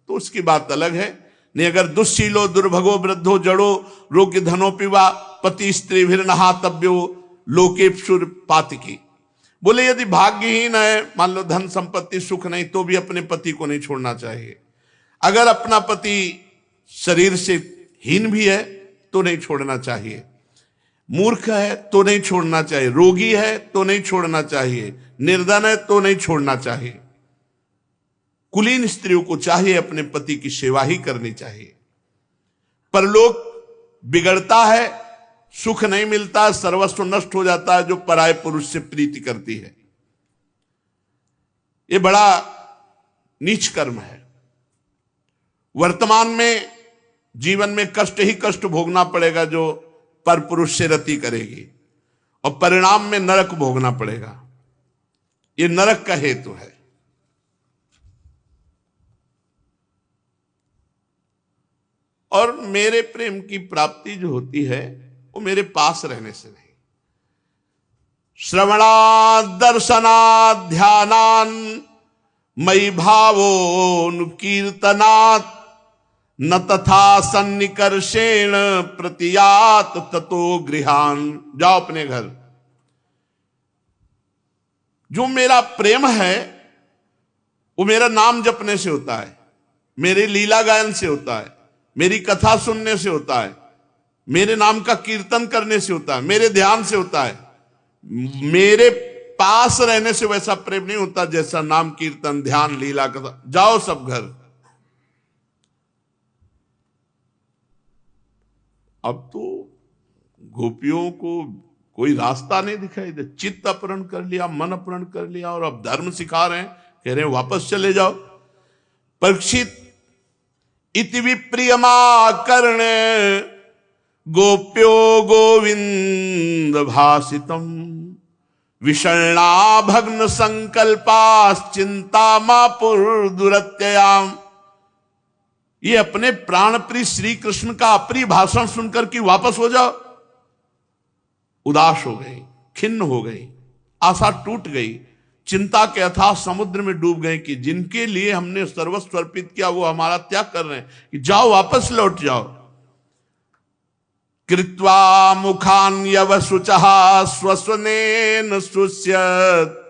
तो उसकी बात अलग है। नहीं, अगर दुस्शीलो दुर्भगो वृद्धो जड़ो रोग्य धनो पिवा पति स्त्री भिर्नहातव्यो लोकेप्सुर पातिकी। बोले यदि भाग्यहीन है, मान लो धन संपत्ति सुख नहीं, तो भी अपने पति को नहीं छोड़ना चाहिए। अगर अपना पति शरीर से हीन भी है तो नहीं छोड़ना चाहिए, मूर्ख है तो नहीं छोड़ना चाहिए, रोगी है तो नहीं छोड़ना चाहिए, निर्धन है तो नहीं छोड़ना चाहिए। कुलीन स्त्रियों को चाहिए अपने पति की सेवा ही करनी चाहिए। पर लोग बिगड़ता है सुख नहीं मिलता, सर्वस्व नष्ट हो जाता है जो पराये पुरुष से प्रीति करती है। ये बड़ा नीच कर्म है। वर्तमान में जीवन में कष्ट ही कष्ट भोगना पड़ेगा जो पर पुरुष से रति करेगी, और परिणाम में नरक भोगना पड़ेगा। ये नरक का हेतु है। और मेरे प्रेम की प्राप्ति जो होती है वो मेरे पास रहने से नहीं, श्रवणात् दर्शनात् ध्यानान् मयि भावोऽनुकीर्तनात् न तथा सन्निकर्षेण प्रतियात ततो गृहान। जाओ अपने घर। जो मेरा प्रेम है वो मेरा नाम जपने से होता है, मेरे लीला गायन से होता है, मेरी कथा सुनने से होता है, मेरे नाम का कीर्तन करने से होता है, मेरे ध्यान से होता है। मेरे पास रहने से वैसा प्रेम नहीं होता जैसा नाम कीर्तन ध्यान लीला कथा। जाओ सब घर। अब तो गोपियों को कोई रास्ता नहीं दिखाई दे। चित्त अपहरण कर लिया, मन अपहरण कर लिया, और अब धर्म सिखा रहे हैं, कह रहे हैं वापस चले जाओ। परीक्षित इति विप्रियमाकर्ण गोप्यो गोविंद भासितम विषण्णा भग्न संकल्पाश्चिंता मापुर दुरत्ययाम। ये अपने प्राण प्रिय श्री कृष्ण का अप्रिय भाषण सुनकर कि वापस हो जाओ, उदास हो गई, खिन्न हो गई, आशा टूट गई, चिंता के अथाह समुद्र में डूब गए कि जिनके लिए हमने सर्वस्व अर्पित किया वो हमारा त्याग कर रहे हैं, कि जाओ वापस लौट जाओ। कृत्वा मुखान्यव शुचः स्वस्नेन शुष्यत्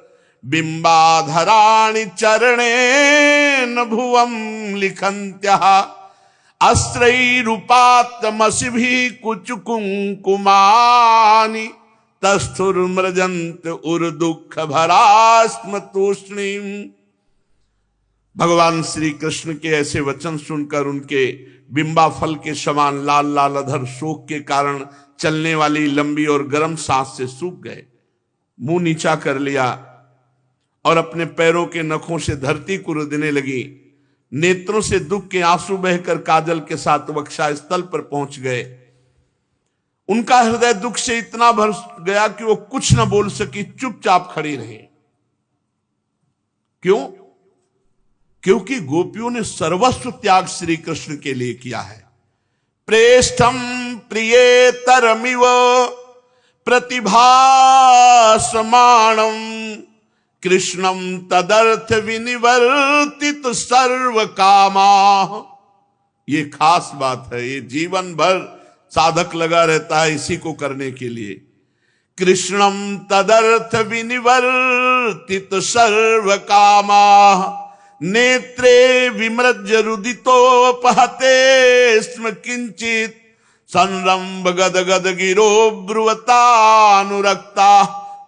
बिंबाधराणि चरणेन भुवं लिखन्त्यः अस्त्रैरूपात्मसिभिः कुचकुंकुमानि तस्थुर्मृजन्त उर्दुःख भरास्म तूष्णीम। भगवान श्री कृष्ण के ऐसे वचन सुनकर उनके बिंबा फल के समान लाल लाल अधर शोक के कारण चलने वाली लंबी और गर्म सांस से सूख गए। मुंह नीचा कर लिया और अपने पैरों के नखों से धरती को रुदने लगी। नेत्रों से दुख के आंसू बहकर काजल के साथ वक्षा स्थल पर पहुंच गए। उनका हृदय दुख से इतना भर गया कि वो कुछ न बोल सकी, चुपचाप खड़ी रही। क्यों? क्योंकि गोपियों ने सर्वस्व त्याग श्री कृष्ण के लिए किया है। प्रेष्ठम प्रियेतरमिव प्रतिभासमाणम कृष्णम तदर्थ विनिवर्तित सर्व कामा। ये खास बात है, ये जीवन भर साधक लगा रहता है इसी को करने के लिए। कृष्णम तदर्थ विनिवर्तित सर्व कामा नेत्रे विमृज्य रुदितोपहते स्म किंचित संरंभ गद गद गिरो ब्रुवतानुरक्ता।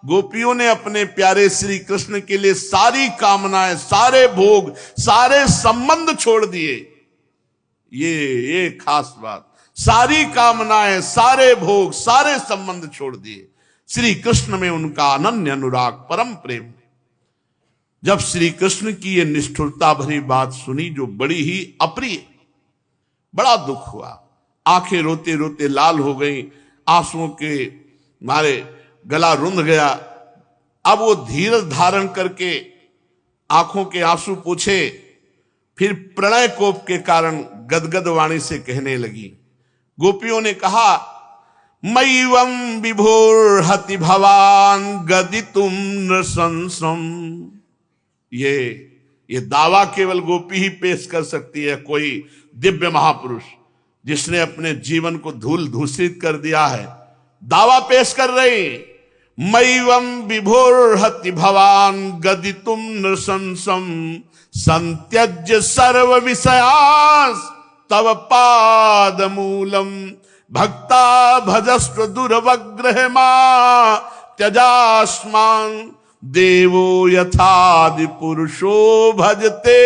गोपियों ने अपने प्यारे श्री कृष्ण के लिए सारी कामनाएं, सारे भोग, सारे संबंध छोड़ दिए। ये खास बात, सारी कामनाएं, सारे भोग, सारे संबंध छोड़ दिए। श्री कृष्ण में उनका अनन्य अनुराग, परम प्रेम। जब श्री कृष्ण की ये निष्ठुरता भरी बात सुनी जो बड़ी ही अप्रिय, बड़ा दुख हुआ। आंखें रोते रोते लाल हो गई, आंसुओं के मारे गला रुंध गया। अब वो धीरज धारण करके आंखों के आंसू पोंछे, फिर प्रणय कोप के कारण गदगद वाणी से कहने लगी। गोपियों ने कहा, मय्यम विभोर्हति भवान गदितुम नृशंसम। ये दावा केवल गोपी ही पेश कर सकती है, कोई दिव्य महापुरुष जिसने अपने जीवन को धूल धूसित कर दिया है, दावा पेश कर रही। मय्यम विभोर्हति भवान गदितुम नृशंसम संत्यज्य सर्व विषयास तव पाद मूलम भक्ता भजस्व दुर्वग्रह मा त्यजास्मान देवो यथादि पुरुषो भजते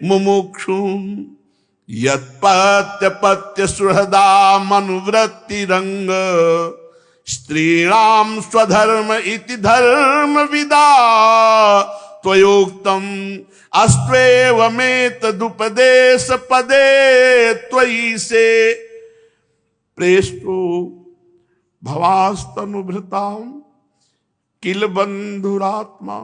मुमुक्षुम। यत्पत्य पत्य सुहृदा मनुवृत्तिरंग स्त्रीणाम स्वधर्म इति धर्म विदा त्वयोक्तम अस्त्वेवमेतदुपदेश पदे त्वयि से प्रेष्टो भवास्तनुभृताम किल बंधुरात्मा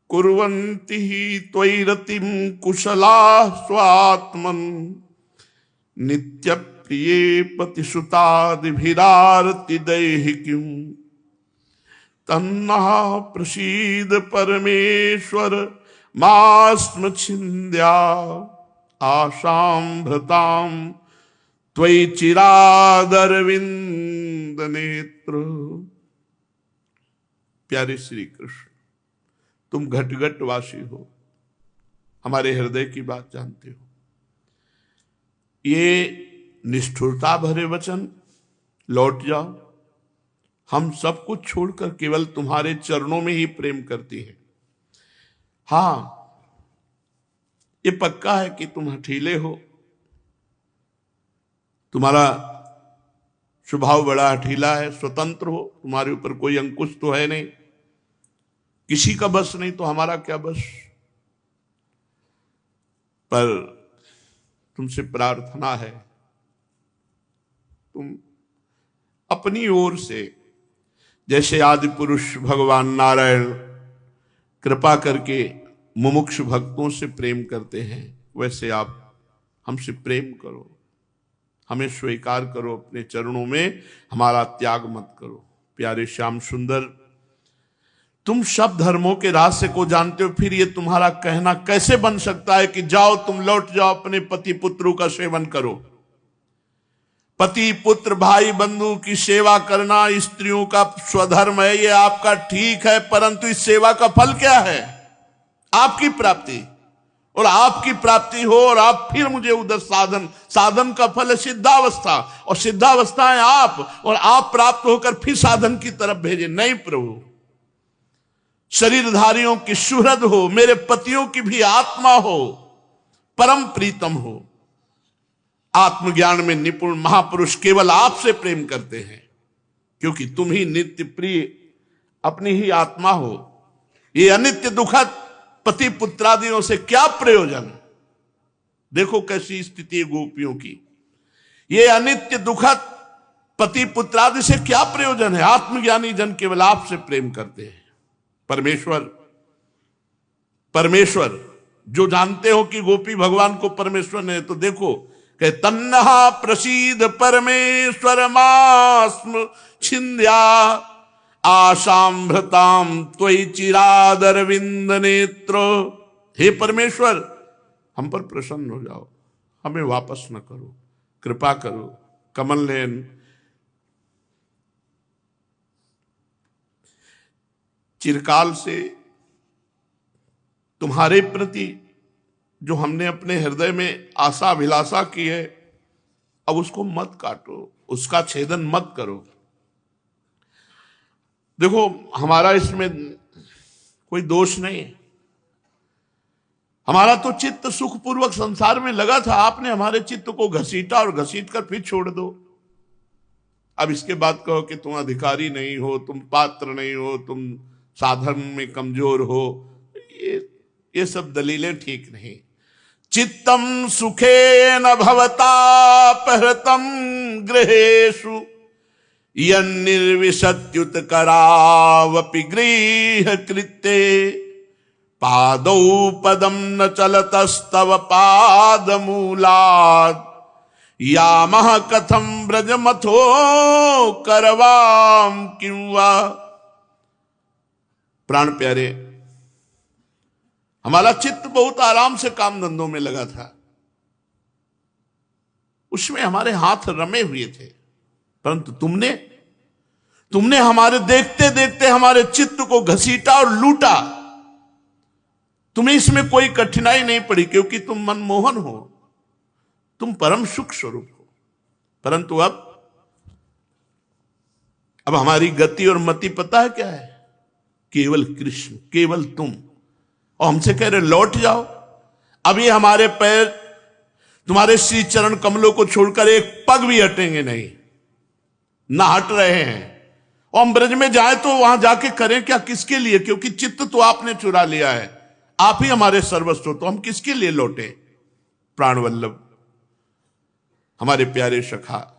कुर्वन्ति ही त्वयि रतिम कुशला स्वात्मन नित्य प्रिये पतिसुतादिभिरारति दैहिकीं तन्नः प्रसीद परमेश्वर मास्म छिन्द्या आशां भृतां त्वयि चिरादरविंद नेत्र। प्यारे श्री कृष्ण, तुम घट घट वासी हो, हमारे हृदय की बात जानते हो। ये निष्ठुरता भरे वचन, लौट जाओ, हम सब कुछ छोड़कर केवल तुम्हारे चरणों में ही प्रेम करती हैं। हां, ये पक्का है कि तुम हठीले हो, तुम्हारा स्वभाव बड़ा हठीला है, स्वतंत्र हो, तुम्हारे ऊपर कोई अंकुश तो है नहीं, किसी का बस नहीं, तो हमारा क्या बस। पर तुमसे प्रार्थना है, तुम अपनी ओर से, जैसे आदि पुरुष भगवान नारायण कृपा करके मुमुक्षु भक्तों से प्रेम करते हैं, वैसे आप हमसे प्रेम करो, हमें स्वीकार करो, अपने चरणों में हमारा त्याग मत करो। प्यारे श्याम सुंदर, तुम सब धर्मों के रहस्य को जानते हो, फिर ये तुम्हारा कहना कैसे बन सकता है कि जाओ, तुम लौट जाओ, अपने पति पुत्रों का सेवन करो। पति पुत्र भाई बंधु की सेवा करना स्त्रियों का स्वधर्म है, ये आपका ठीक है, परंतु इस सेवा का फल क्या है? आपकी प्राप्ति, और आपकी प्राप्ति हो और आप फिर मुझे उधर साधन का फल है सिद्धावस्था, और सिद्धावस्था है आप, और आप प्राप्त होकर फिर साधन की तरफ भेजे। नहीं प्रभु, शरीरधारियों की सुहृद हो, मेरे पतियों की भी आत्मा हो, परम प्रीतम हो। आत्मज्ञान में निपुण महापुरुष केवल आपसे प्रेम करते हैं, क्योंकि तुम ही नित्य प्रिय अपनी ही आत्मा हो। ये अनित्य दुखद पति पुत्रादियों से क्या प्रयोजन? देखो कैसी स्थिति गोपियों की। ये अनित्य दुखद पति पुत्रादि से क्या प्रयोजन है? आत्मज्ञानी जन केवल आपसे प्रेम करते हैं। परमेश्वर जो जानते हो कि गोपी भगवान को परमेश्वर ने, तो देखो कि तन्नहा प्रसीद परमेश्वर मास्म छिन्द्या आशां भृतां त्वयि चिरादरविंद नेत्र। हे परमेश्वर, हम पर प्रसन्न हो जाओ, हमें वापस न करो, कृपा करो। कमल नयन, चिरकाल से तुम्हारे प्रति जो हमने अपने हृदय में आशा अभिलाषा की है, अब उसको मत काटो, उसका छेदन मत करो। देखो, हमारा इसमें कोई दोष नहीं है, हमारा तो चित्त सुखपूर्वक संसार में लगा था, आपने हमारे चित्त को घसीटा और घसीट कर फिर छोड़ दो। अब इसके बाद कहो कि तुम अधिकारी नहीं हो, तुम पात्र नहीं हो, तुम साधन में कमजोर हो, ये सब दलीलें ठीक नहीं। चित्तम सुखेन भवतापहृतं गृहेषु यन्निर्विशत्युत करावपि गृह कृत्ये पादौ पदम न चलतस्तव पादमूलात् यामः कथं ब्रजमथो करवाम किं वा। प्राण प्यारे, हमारा चित्त बहुत आराम से काम धंधों में लगा था, उसमें हमारे हाथ रमे हुए थे, परंतु तुमने हमारे देखते देखते हमारे चित्त को घसीटा और लूटा। तुम्हें इसमें कोई कठिनाई नहीं पड़ी, क्योंकि तुम मनमोहन हो, तुम परम सुख स्वरूप हो। परंतु अब हमारी गति और मति पता है क्या है? केवल कृष्ण, केवल तुम। और हमसे कह रहे लौट जाओ। अब ये हमारे पैर तुम्हारे श्री चरण कमलों को छोड़कर एक पग भी हटेंगे नहीं, ना हट रहे हैं। और हम ब्रज में जाए तो वहां जाके करें क्या, किसके लिए? क्योंकि चित्त तो आपने चुरा लिया है, आप ही हमारे सर्वस्व, तो हम किसके लिए लौटे? प्राणवल्लभ हमारे प्यारे सखा,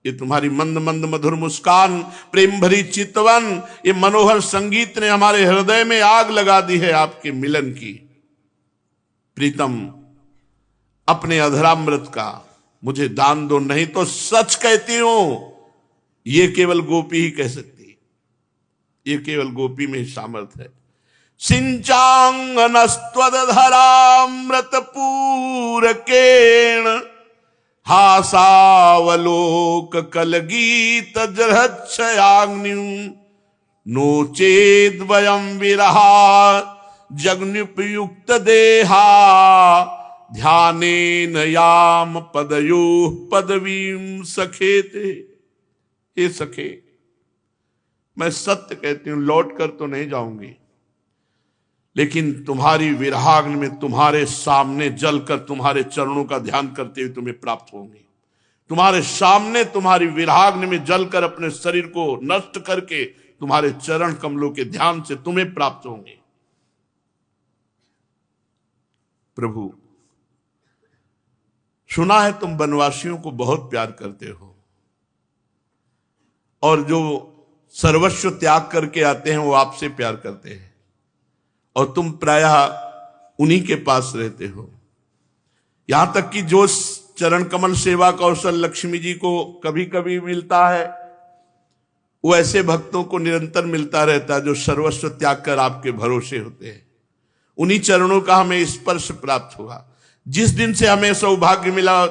ये तुम्हारी मंद मंद मधुर मुस्कान, प्रेम भरी चितवन, ये मनोहर संगीत ने हमारे हृदय में आग लगा दी है आपके मिलन की। प्रीतम, अपने अधरामृत का मुझे दान दो, नहीं तो सच कहती हूं ये केवल गोपी ही कह सकती है, ये केवल गोपी में ही सामर्थ्य है। सिंचांगनस्त्वदधरामृत पूरकेण हासावलोक कलगीत जरच्छयाग्निं नो चेद वयं विरहा जग्नुपयुक्त देहा ध्यानेन याम पदयोः पदवीं सखेते। हे सखे, मैं सत्य कहती हूं, लौट कर तो नहीं जाऊंगी, लेकिन तुम्हारी विरहाग्नि में तुम्हारे सामने जलकर तुम्हारे चरणों का ध्यान करते हुए तुम्हें प्राप्त होंगी। तुम्हारे सामने तुम्हारी विरहाग्नि में जलकर अपने शरीर को नष्ट करके तुम्हारे चरण कमलों के ध्यान से तुम्हें प्राप्त होंगे। प्रभु, सुना है तुम वनवासियों को बहुत प्यार करते हो, और जो सर्वस्व त्याग करके आते हैं वो आपसे प्यार करते हैं, और तुम प्रायः उन्हीं के पास रहते हो। यहां तक कि जो चरण कमल सेवा कौशल लक्ष्मी जी को कभी कभी मिलता है, वो ऐसे भक्तों को निरंतर मिलता रहता है जो सर्वस्व त्याग कर आपके भरोसे होते हैं। उन्हीं चरणों का हमें स्पर्श प्राप्त हुआ। जिस दिन से हमें सौभाग्य मिला,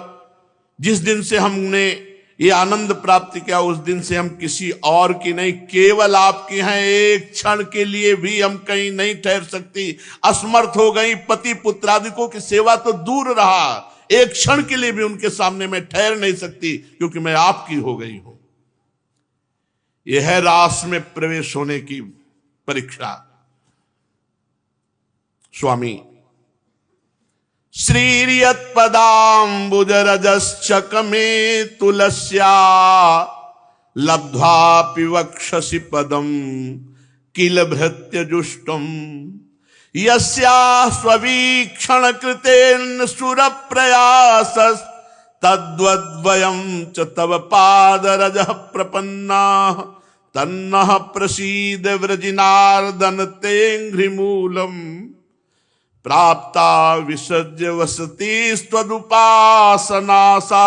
जिस दिन से हमने ये आनंद प्राप्त किया, उस दिन से हम किसी और की नहीं, केवल आपकी हैं। एक क्षण के लिए भी हम कहीं नहीं ठहर सकती, असमर्थ हो गई। पति पुत्रादिकों की सेवा तो दूर रहा, एक क्षण के लिए भी उनके सामने मैं ठहर नहीं सकती, क्योंकि मैं आपकी हो गई हूं। यह है रास में प्रवेश होने की परीक्षा। स्वामी, श्रीर्यत्पदाम्बुजरजश्चकमे तुलस्या लब्ध्वापि वक्षसि पदम किल भृत्यजुष्टम यस्या स्ववीक्षण कृतेन सुरप्रयास तद्वद्वयं च तव पादरजः प्रपन्नाः तन्नः प्रसीद व्रजिनार्दन तेङ्घ्रिमूलम् प्राप्ता विसर्ज्य वसति त्वदुपासनासा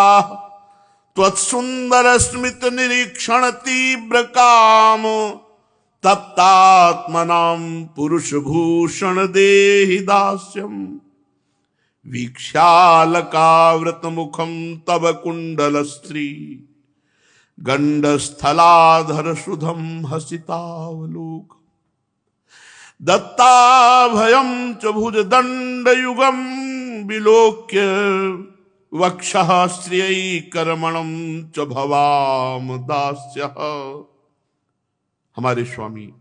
त्वत्सुंदर स्मित निरीक्षण तीव्र काम तप्तात्मनां पुरुष भूषण देहि दास्यम वीक्षालकावृत मुखम तव कुंडल स्त्री गंडस्थलाधर सुधम हसितावलोक दत्ताभयं च भुजदण्डयुगं विलोक्य वक्षः श्रियैकर्मणं च भवाम दास्यः। हमारे स्वामी,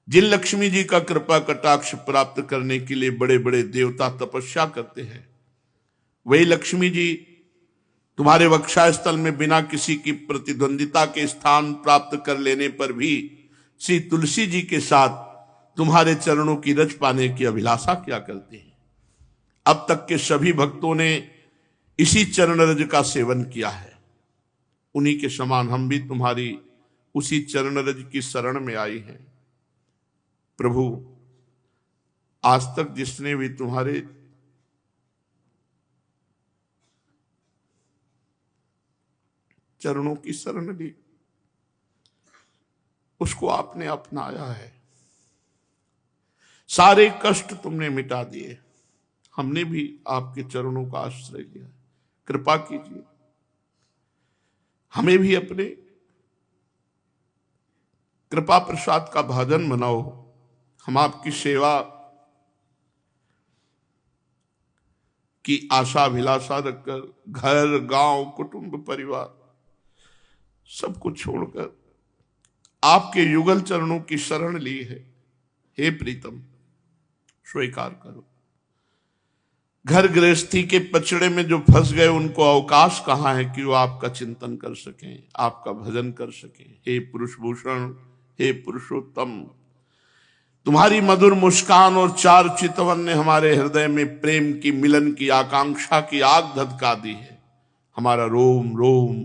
जिन लक्ष्मी जी का कृपा कटाक्ष प्राप्त करने के लिए बड़े बड़े देवता तपस्या करते हैं, वही लक्ष्मी जी तुम्हारे वक्षास्थल में बिना किसी की प्रतिद्वंदिता के स्थान प्राप्त कर लेने पर भी श्री तुलसी जी के साथ तुम्हारे चरणों की रज पाने की अभिलाषा क्या करते हैं। अब तक के सभी भक्तों ने इसी चरण रज का सेवन किया है, उन्हीं के समान हम भी तुम्हारी उसी चरण रज की शरण में आई हैं। प्रभु, आज तक जिसने भी तुम्हारे चरणों की शरण ली, उसको आपने अपनाया है। सारे कष्ट तुमने मिटा दिए, हमने भी आपके चरणों का आश्रय लिया। कृपा कीजिए, हमें भी अपने कृपा प्रसाद का भाजन बनाओ। हम आपकी सेवा की आशा अभिलाषा रखकर घर गांव कुटुंब परिवार सब कुछ छोड़कर आपके युगल चरणों की शरण ली है। हे प्रीतम, स्वीकार करो। घर गृहस्थी के पचड़े में जो फंस गए उनको अवकाश कहाँ है कि वो आपका चिंतन कर सकें, आपका भजन कर सकें। हे पुरुष भूषण, हे पुरुषोत्तम, तुम्हारी मधुर मुस्कान और चार चितवन ने हमारे हृदय में प्रेम की, मिलन की, आकांक्षा की आग धधका दी है। हमारा रोम रोम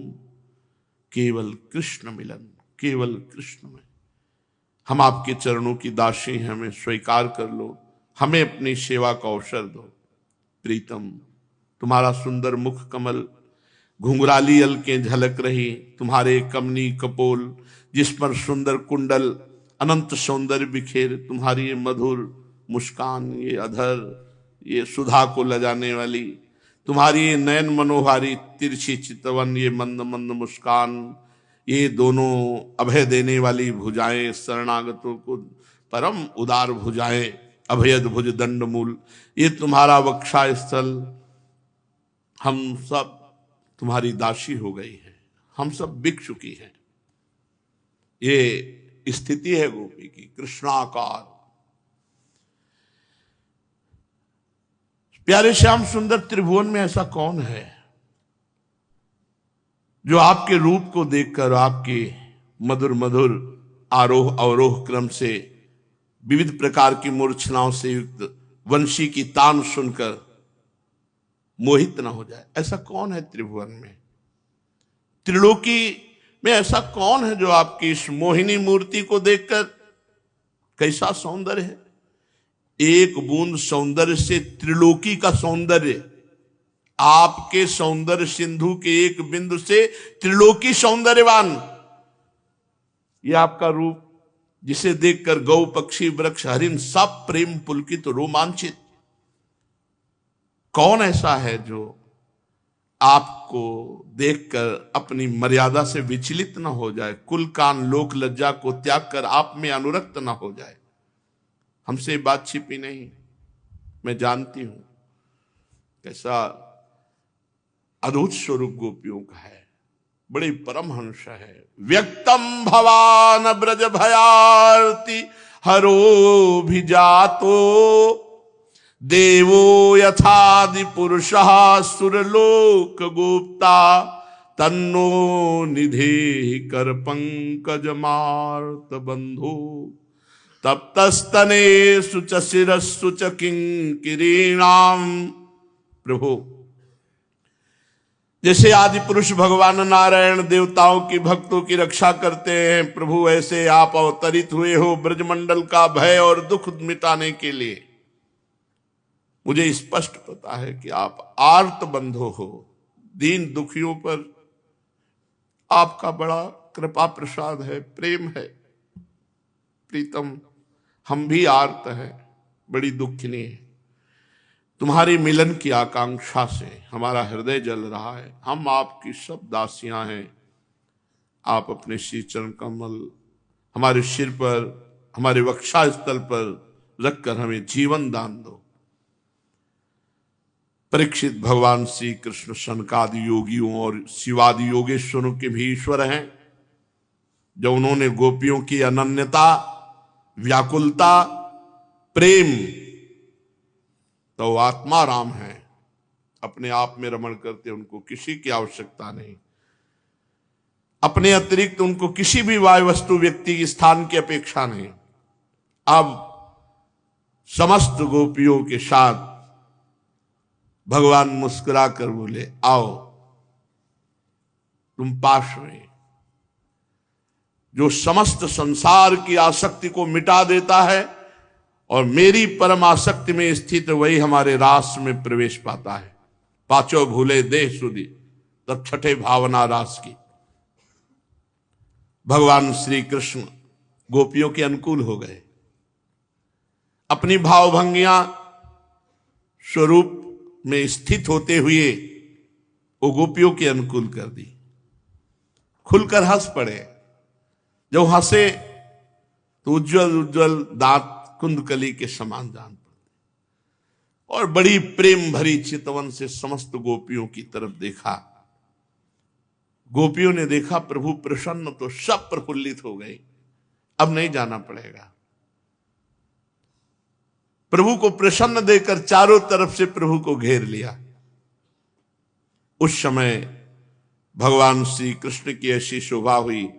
केवल कृष्ण मिलन, केवल कृष्ण में। हम आपके चरणों की दासी हैं, हमें स्वीकार कर लो, हमें अपनी सेवा का अवसर दो। प्रीतम, तुम्हारा सुंदर मुख कमल, घुंघराली अलकें झलक रही, तुम्हारे कमनी कपोल जिस पर सुंदर कुंडल अनंत सौंदर्य बिखेर, तुम्हारी ये मधुर मुस्कान, ये अधर, ये सुधा को लजाने वाली, तुम्हारी ये नयन मनोहारी तिरछी चितवन, ये मंद मंद मुस्कान, ये दोनों अभय देने वाली भुजाएं, शरणागतों को परम उदार भुजाएं, अभयद भुज दंड मूल, ये तुम्हारा वक्षा स्थल, हम सब तुम्हारी दासी हो गई है, हम सब बिक चुकी हैं। ये स्थिति है गोपी की, कृष्णाकार। प्यारे श्याम सुंदर त्रिभुवन में ऐसा कौन है जो आपके रूप को देखकर, आपके मधुर मधुर आरोह अवरोह क्रम से, विविध प्रकार की मूर्छनाओं से युक्त वंशी की तान सुनकर मोहित न हो जाए। ऐसा कौन है त्रिभुवन में, त्रिलोकी में ऐसा कौन है जो आपकी इस मोहिनी मूर्ति को देखकर, कैसा सौंदर्य है, एक बूंद सौंदर्य से त्रिलोकी का सौंदर्य, आपके सौंदर्य सिंधु के एक बिंदु से त्रिलोकी सौंदर्यवान, ये आपका रूप जिसे देखकर गौ पक्षी वृक्ष हरिण सब प्रेम पुलकित रोमांचित। कौन ऐसा है जो आपको देखकर अपनी मर्यादा से विचलित न हो जाए, कुल कान लोक लज्जा को त्याग कर आप में अनुरक्त न हो जाए। हमसे बात छिपी नहीं, मैं जानती हूं कैसा अद्भुत स्वरूप गोपियों का है, बड़ी परमहंस है। व्यक्तम भवान ब्रज भयार्ति हरो भी जातो, देवो यथादि पुरुषः सुरलोक गोप्ता, तन्नो निधे कर पंकज मार्त बंधो, तप्तस्तने सुच शिरस्सु च किंकिरीणाम। प्रभु, जैसे आदि पुरुष भगवान नारायण देवताओं की, भक्तों की रक्षा करते हैं, प्रभु ऐसे आप अवतरित हुए हो ब्रजमंडल का भय और दुख मिटाने के लिए। मुझे स्पष्ट पता है कि आप आर्त बंधो हो, दीन दुखियों पर आपका बड़ा कृपा प्रसाद है, प्रेम है। प्रीतम, हम भी आर्त हैं, बड़ी दुखिनी है, तुम्हारी मिलन की आकांक्षा से हमारा हृदय जल रहा है। हम आपकी सब दासियां हैं, आप अपने श्री चरण कमल हमारे सिर पर, हमारे वक्षा स्थल पर रखकर हमें जीवन दान दो। परीक्षित भगवान श्री कृष्ण सनकादि योगियों और शिवादि योगेश्वरों के भी ईश्वर हैं, जो उन्होंने गोपियों की अनन्यता, व्याकुलता, प्रेम, तो आत्मा राम है, अपने आप में रमण करते, उनको किसी की आवश्यकता नहीं, अपने अतिरिक्त उनको किसी भी वाय वस्तु व्यक्ति की स्थान की अपेक्षा नहीं। अब समस्त गोपियों के साथ भगवान मुस्कुरा कर बोले, आओ तुम पास में। जो समस्त संसार की आसक्ति को मिटा देता है और मेरी परम आसक्ति में स्थित, वही हमारे रास में प्रवेश पाता है। पांचों भूले देह सुधी, तब छठे भावना रास की। भगवान श्री कृष्ण गोपियों के अनुकूल हो गए, अपनी भावभंगियां स्वरूप में स्थित होते हुए वो गोपियों के अनुकूल कर दी। खुलकर हंस पड़े, जब हंसे तो उज्जवल उज्जवल दांत कुंदकली के समान जान पड़ते, और बड़ी प्रेम भरी चितवन से समस्त गोपियों की तरफ देखा। गोपियों ने देखा प्रभु प्रसन्न, तो सब प्रफुल्लित हो गए, अब नहीं जाना पड़ेगा। प्रभु को प्रसन्न देकर चारों तरफ से प्रभु को घेर लिया। उस समय भगवान श्री कृष्ण की ऐसी शोभा हुई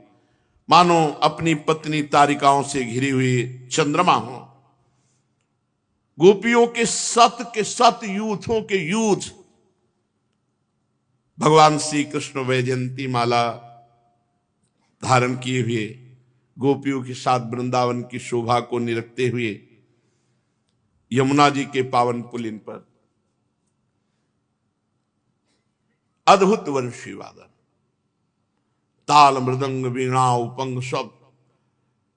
मानो अपनी पत्नी तारिकाओं से घिरी हुई चंद्रमा हो। गोपियों के सत यूथों के यूथ भगवान श्री कृष्ण वैजयंती माला धारण किए हुए गोपियों के साथ वृंदावन की शोभा को निरखते हुए यमुना जी के पावन पुलिन पर अद्भुत वर्षी वादन, ताल मृदंग वीणा उपंग सब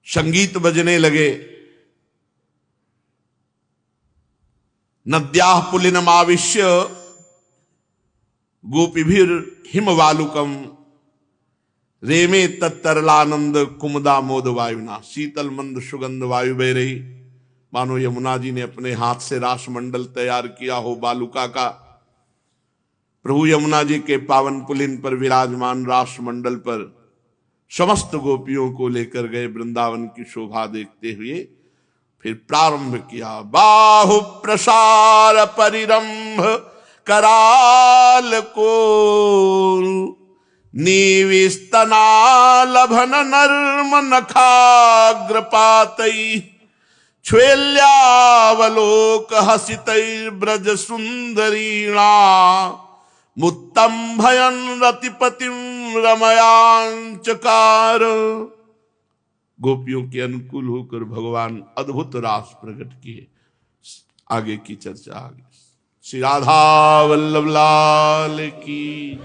संगीत बजने लगे। नद्याः पुलिनमाविश्य गोपीभिर हिमवालुकम रेमे तत्तरलानंद कुमुदा मोद वायुना। शीतल मंद सुगंध वायु बह रही, मानो यमुना जी ने अपने हाथ से रासमंडल तैयार किया हो बालुका का। प्रभु यमुना जी के पावन पुलिन पर विराजमान रासमंडल पर समस्त गोपियों को लेकर गए वृंदावन की शोभा देखते हुए। फिर प्रारंभ किया, बाहु प्रसार परिरंभ कराल को निविस्तना लभन नर्म नखाग्रपातई छ्वेल्यावलोक हसितैर्ब्रज सुंदरीणा मुत्तम भयन रतिपतिम रमयांचकार। गोपियों के अनुकूल होकर भगवान अद्भुत रास प्रकट किए। आगे की चर्चा आगे। श्री राधा वल्लभ लाल की।